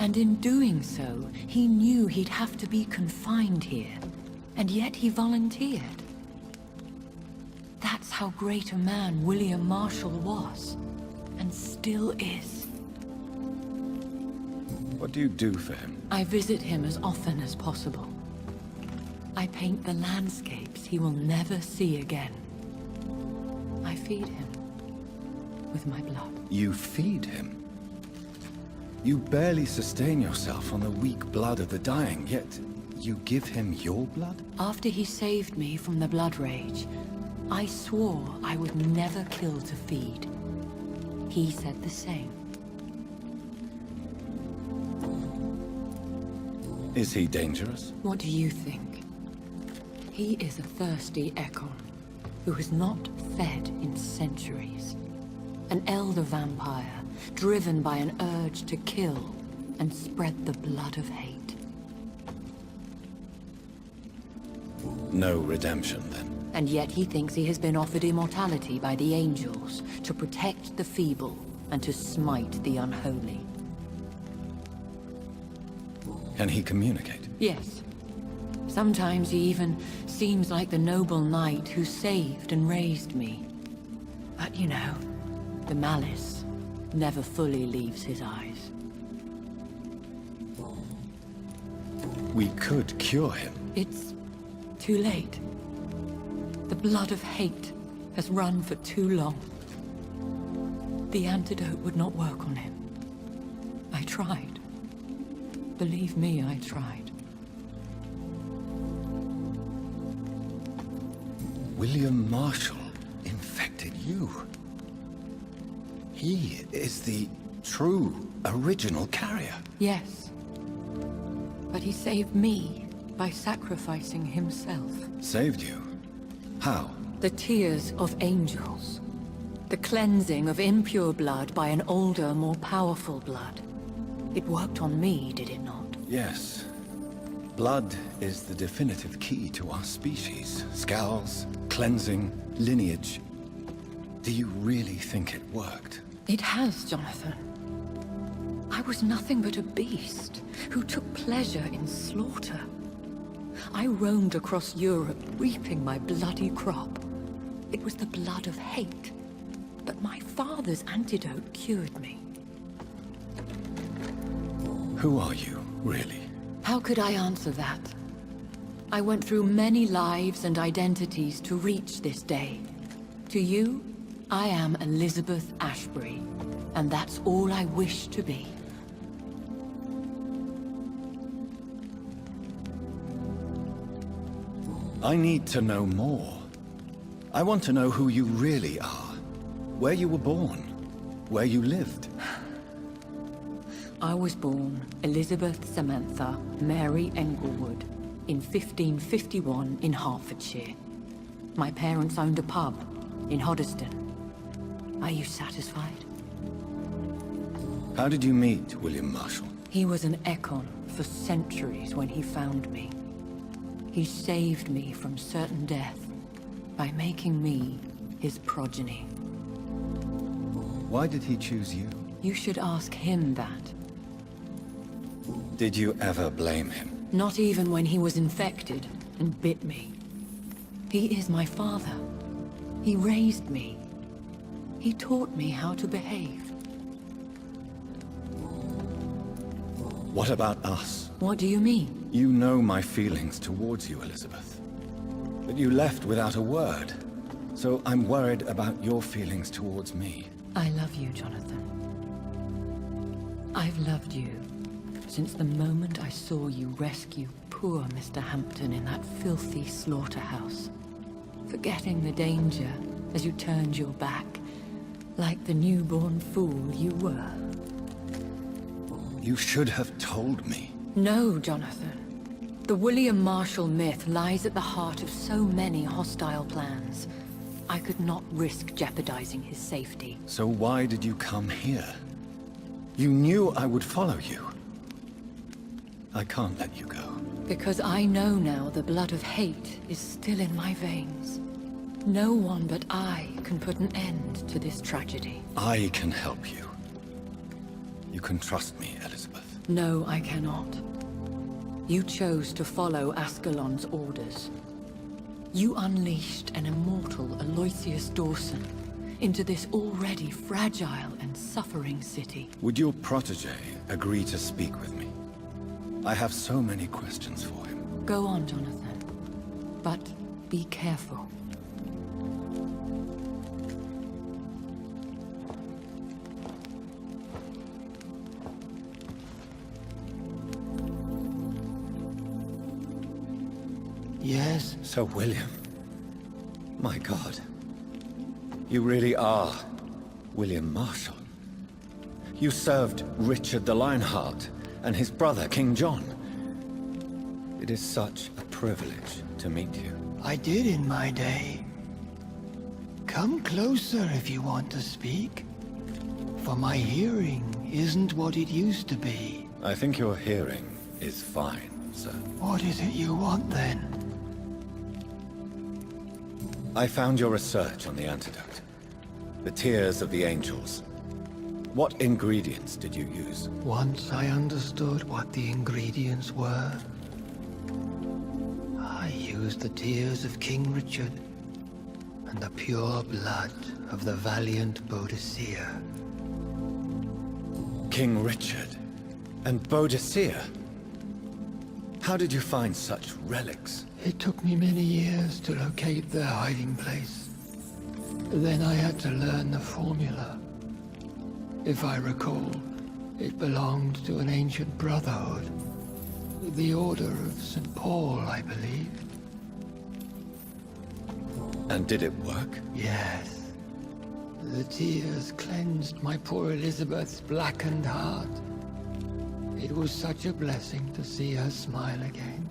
And in doing so, he knew he'd have to be confined here. And yet he volunteered. That's how great a man William Marshall was. And still is. What do you do for him? I visit him as often as possible. I paint the landscapes he will never see again. I feed him with my blood. You feed him? You barely sustain yourself on the weak blood of the dying, yet you give him your blood? After he saved me from the blood rage, I swore I would never kill to feed. He said the same. Is he dangerous? What do you think? He is a thirsty Ekon, who has not fed in centuries. An elder vampire, driven by an urge to kill and spread the blood of hate. No redemption, then? And yet he thinks he has been offered immortality by the angels to protect the feeble and to smite the unholy. Can he communicate? Yes. Sometimes he even seems like the noble knight who saved and raised me. But you know, the malice never fully leaves his eyes. We could cure him. It's too late. The blood of hate has run for too long. The antidote would not work on him. I tried. Believe me, I tried. William Marshall infected you. He is the true, original carrier. Yes. But he saved me by sacrificing himself. Saved you? How? The tears of angels. The cleansing of impure blood by an older, more powerful blood. It worked on me, did it not? Yes. Blood is the definitive key to our species. Scowls, cleansing, lineage. Do you really think it worked? It has, Jonathan. I was nothing but a beast who took pleasure in slaughter. I roamed across Europe, reaping my bloody crop. It was the blood of hate. But my father's antidote cured me. Who are you, really? How could I answer that? I went through many lives and identities to reach this day. To you, I am Elizabeth Ashbury, and that's all I wish to be. I need to know more. I want to know who you really are, where you were born, where you lived. I was born Elizabeth Samantha Mary Englewood in 1551 in Hertfordshire. My parents owned a pub in Hoddesdon. Are you satisfied? How did you meet William Marshall? He was an Econ for centuries when he found me. He saved me from certain death by making me his progeny. Why did he choose you? You should ask him that. Did you ever blame him? Not even when he was infected and bit me. He is my father. He raised me. He taught me how to behave. What about us? What do you mean? You know my feelings towards you, Elizabeth. But you left without a word. So I'm worried about your feelings towards me. I love you, Jonathan. I've loved you since the moment I saw you rescue poor Mr. Hampton in that filthy slaughterhouse. Forgetting the danger as you turned your back, like the newborn fool you were. You should have told me. No, Jonathan. The William Marshall myth lies at the heart of so many hostile plans. I could not risk jeopardizing his safety. So why did you come here? You knew I would follow you. I can't let you go. Because I know now the blood of hate is still in my veins. No one but I can put an end to this tragedy. I can help you. You can trust me, Elizabeth. No, I cannot. You chose to follow Ascalon's orders. You unleashed an immortal Aloysius Dawson into this already fragile and suffering city. Would your protege agree to speak with me? I have so many questions for him. Go on, Jonathan. But be careful. Yes? Sir William. My God. You really are William Marshall. You served Richard the Lionheart and his brother, King John. It is such a privilege to meet you. I did in my day. Come closer if you want to speak. For my hearing isn't what it used to be. I think your hearing is fine, sir. What is it you want, then? I found your research on the antidote. The tears of the angels. What ingredients did you use? Once I understood what the ingredients were, I used the tears of King Richard and the pure blood of the valiant Boadicea. King Richard and Boadicea? How did you find such relics? It took me many years to locate their hiding place. Then I had to learn the formula. If I recall, it belonged to an ancient brotherhood. The Order of St. Paul, I believe. And did it work? Yes. The tears cleansed my poor Elizabeth's blackened heart. It was such a blessing to see her smile again.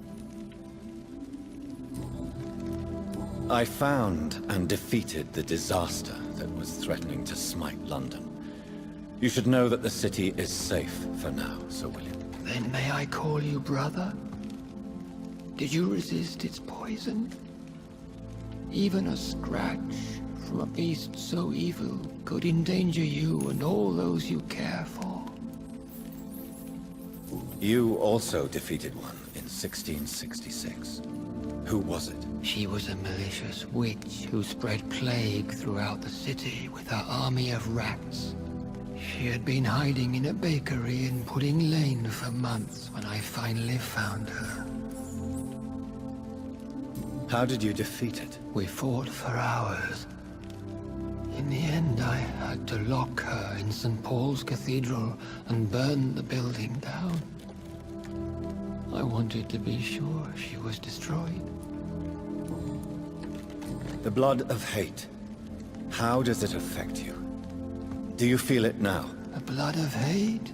I found and defeated the disaster that was threatening to smite London. You should know that the city is safe for now, Sir William. Then may I call you brother? Did you resist its poison? Even a scratch from a beast so evil could endanger you and all those you care for. You also defeated one in 1666. Who was it? She was a malicious witch who spread plague throughout the city with her army of rats. She had been hiding in a bakery in Pudding Lane for months when I finally found her. How did you defeat it? We fought for hours. In the end, I had to lock her in St. Paul's Cathedral and burn the building down. I wanted to be sure she was destroyed. The blood of hate. How does it affect you? Do you feel it now? The blood of hate?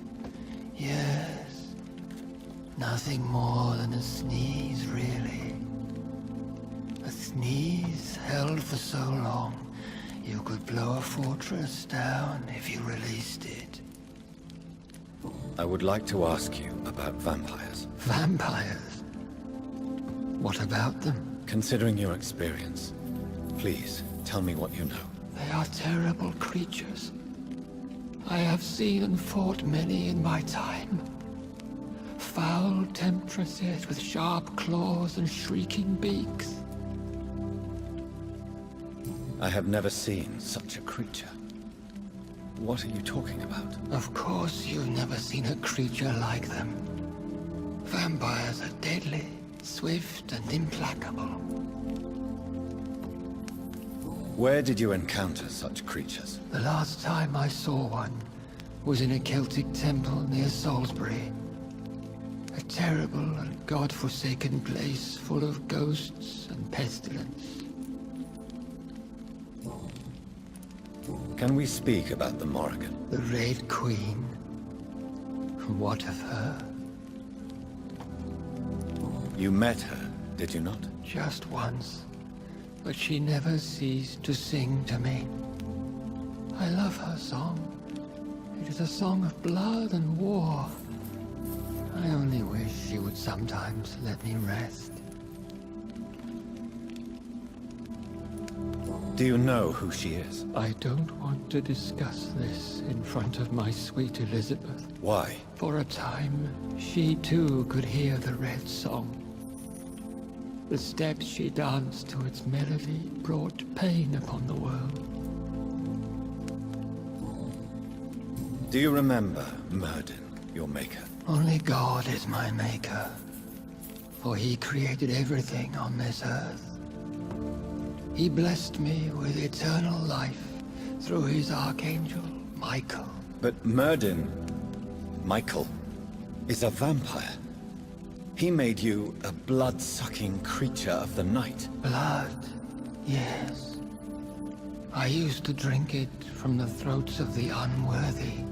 Yes. Nothing more than a sneeze, really. A sneeze held for so long, you could blow a fortress down if you released it. I would like to ask you about vampires. Vampires? What about them? Considering your experience, please tell me what you know. They are terrible creatures. I have seen and fought many in my time. Foul temptresses with sharp claws and shrieking beaks. I have never seen such a creature. What are you talking about? Of course you've never seen a creature like them. Vampires are deadly, swift and implacable. Where did you encounter such creatures? The last time I saw one was in a Celtic temple near Salisbury. A terrible and god-forsaken place full of ghosts and pestilence. Can we speak about the Morrigan? The Red Queen. What of her? You met her, did you not? Just once. But she never ceased to sing to me. I love her song. It is a song of blood and war. I only wish she would sometimes let me rest. Do you know who she is? I don't want to discuss this in front of my sweet Elizabeth. Why? For a time, she too could hear the Red Song. The steps she danced to its melody brought pain upon the world. Do you remember Myrddin, your maker? Only God is my maker, for he created everything on this earth. He blessed me with eternal life through his archangel, Michael. But Myrddin, Michael, is a vampire. He made you a blood-sucking creature of the night. Blood, yes. I used to drink it from the throats of the unworthy.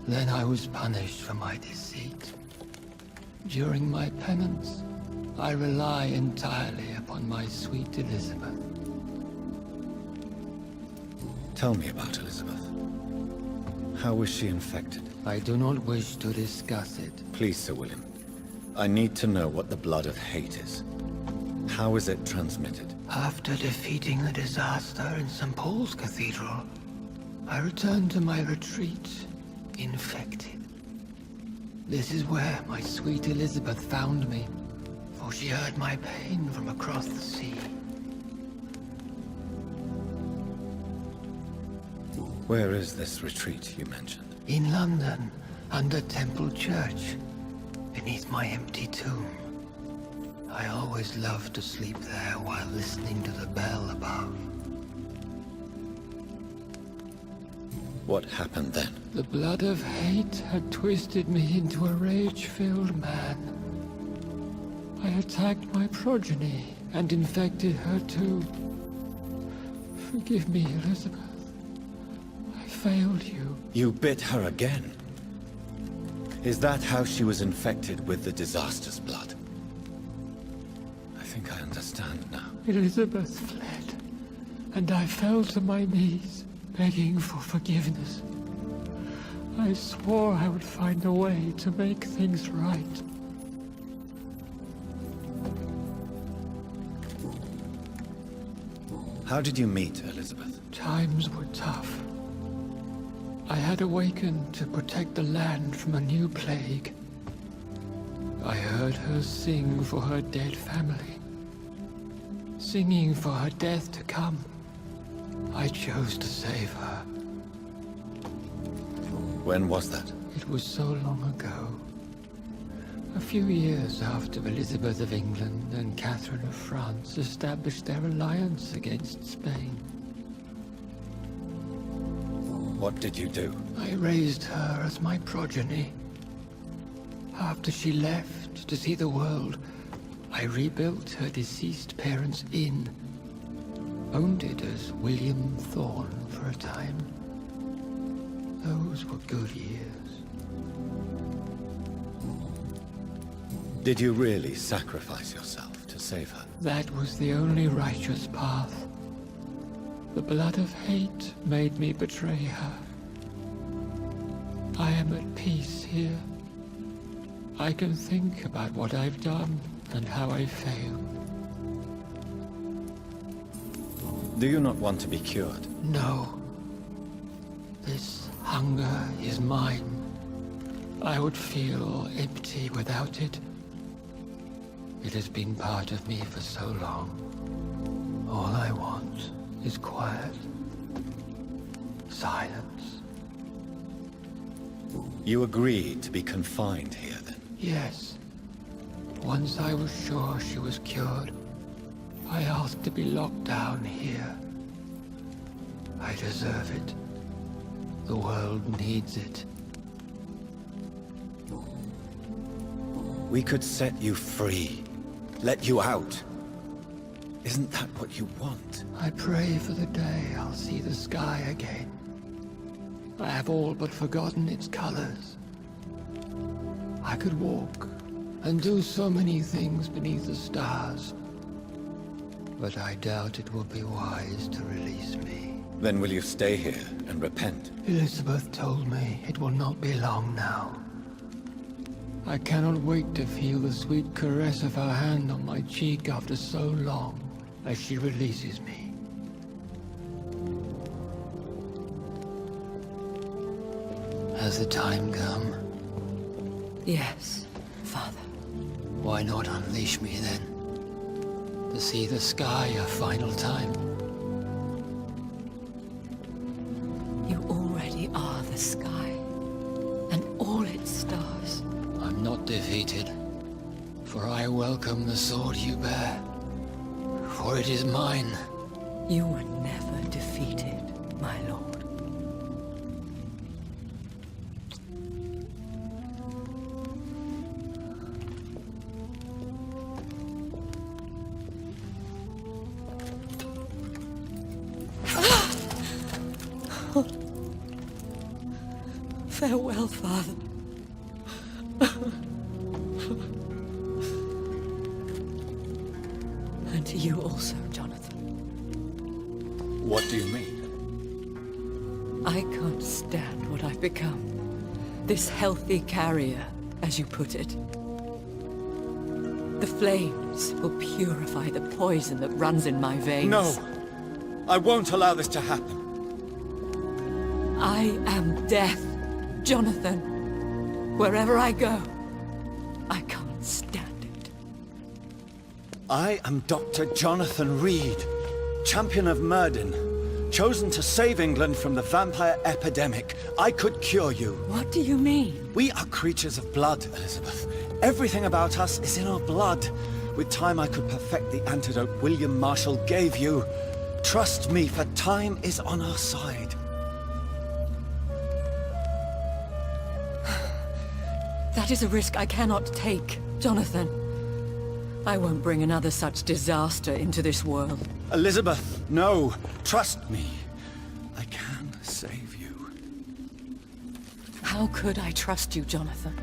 Then I was punished for my deceit. During my penance, I rely entirely upon my sweet Elizabeth. Tell me about Elizabeth. How was she infected? I do not wish to discuss it. Please, Sir William. I need to know what the blood of hate is. How is it transmitted? After defeating the disaster in St. Paul's Cathedral, I returned to my retreat, infected. This is where my sweet Elizabeth found me, for she heard my pain from across the sea. Where is this retreat you mentioned? In London, under Temple Church, beneath my empty tomb. I always loved to sleep there while listening to the bell above. What happened then? The blood of hate had twisted me into a rage-filled man. I attacked my progeny and infected her too. Forgive me, Elizabeth. I failed you. You bit her again? Is that how she was infected with the disaster's blood? I think I understand now. Elizabeth fled, and I fell to my knees, begging for forgiveness. I swore I would find a way to make things right. How did you meet Elizabeth? Times were tough. I had awakened to protect the land from a new plague. I heard her sing for her dead family. Singing for her death to come. I chose to save her. When was that? It was so long ago. A few years after Elizabeth of England and Catherine of France established their alliance against Spain. What did you do? I raised her as my progeny. After she left to see the world, I rebuilt her deceased parents' inn. Owned it as William Thorne for a time. Those were good years. Did you really sacrifice yourself to save her? That was the only righteous path. The blood of hate made me betray her. I am at peace here. I can think about what I've done and how I failed. Do you not want to be cured? No. This hunger is mine. I would feel empty without it. It has been part of me for so long. All I want is quiet. Silence. You agreed to be confined here, then? Yes. Once I was sure she was cured, I asked to be locked down here. I deserve it. The world needs it. We could set you free. Let you out. Isn't that what you want? I pray for the day I'll see the sky again. I have all but forgotten its colors. I could walk and do so many things beneath the stars. But I doubt it will be wise to release me. Then will you stay here and repent? Elizabeth told me it will not be long now. I cannot wait to feel the sweet caress of her hand on my cheek after so long, as she releases me. Has the time come? Yes, Father. Why not unleash me then? To see the sky a final time? You already are the sky, and all its stars. I'm not defeated, for I welcome the sword you bear, for it is mine. You were never defeated, my lord. Farewell, Father. And to you also, Jonathan. What do you mean? I can't stand what I've become. This healthy carrier, as you put it. The flames will purify the poison that runs in my veins. No! I won't allow this to happen. I am death, Jonathan. Wherever I go, I can't stand it. I am Dr. Jonathan Reed, champion of Myrddin, chosen to save England from the vampire epidemic. I could cure you. What do you mean? We are creatures of blood, Elizabeth. Everything about us is in our blood. With time, I could perfect the antidote William Marshall gave you. Trust me, for time is on our side. That is a risk I cannot take, Jonathan. I won't bring another such disaster into this world. Elizabeth, no. Trust me. I can save you. How could I trust you, Jonathan?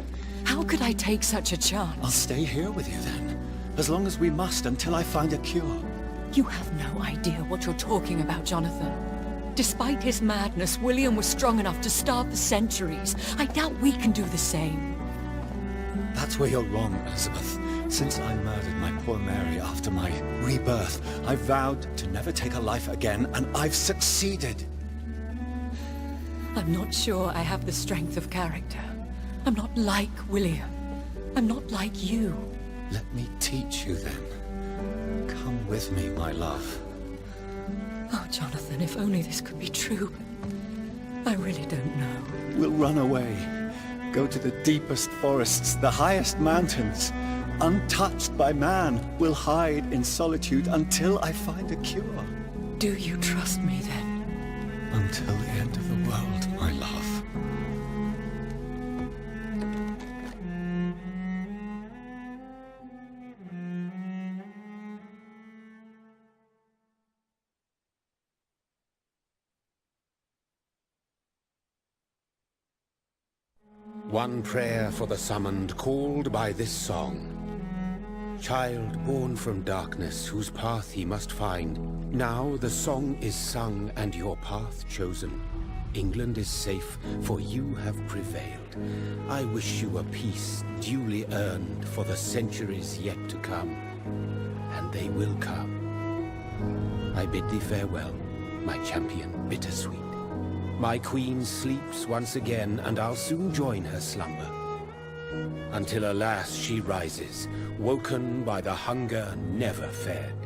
How could I take such a chance? I'll stay here with you then. As long as we must, until I find a cure. You have no idea what you're talking about, Jonathan. Despite his madness, William was strong enough to start the centuries. I doubt we can do the same. That's where you're wrong, Elizabeth. Since I murdered my poor Mary after my rebirth, I vowed to never take a life again, and I've succeeded. I'm not sure I have the strength of character. I'm not like William. I'm not like you. Let me teach you then. Come with me, my love. Oh, Jonathan, if only this could be true. I really don't know. We'll run away. Go to the deepest forests, the highest mountains. Untouched by man, we'll hide in solitude until I find a cure. Do you trust me then? Until the end of the world, my love. One prayer for the summoned, called by this song. Child born from darkness, whose path he must find. Now the song is sung and your path chosen. England is safe, for you have prevailed. I wish you a peace duly earned for the centuries yet to come. And they will come. I bid thee farewell, my champion bittersweet. My queen sleeps once again, and I'll soon join her slumber. Until alas she rises, woken by the hunger never fed.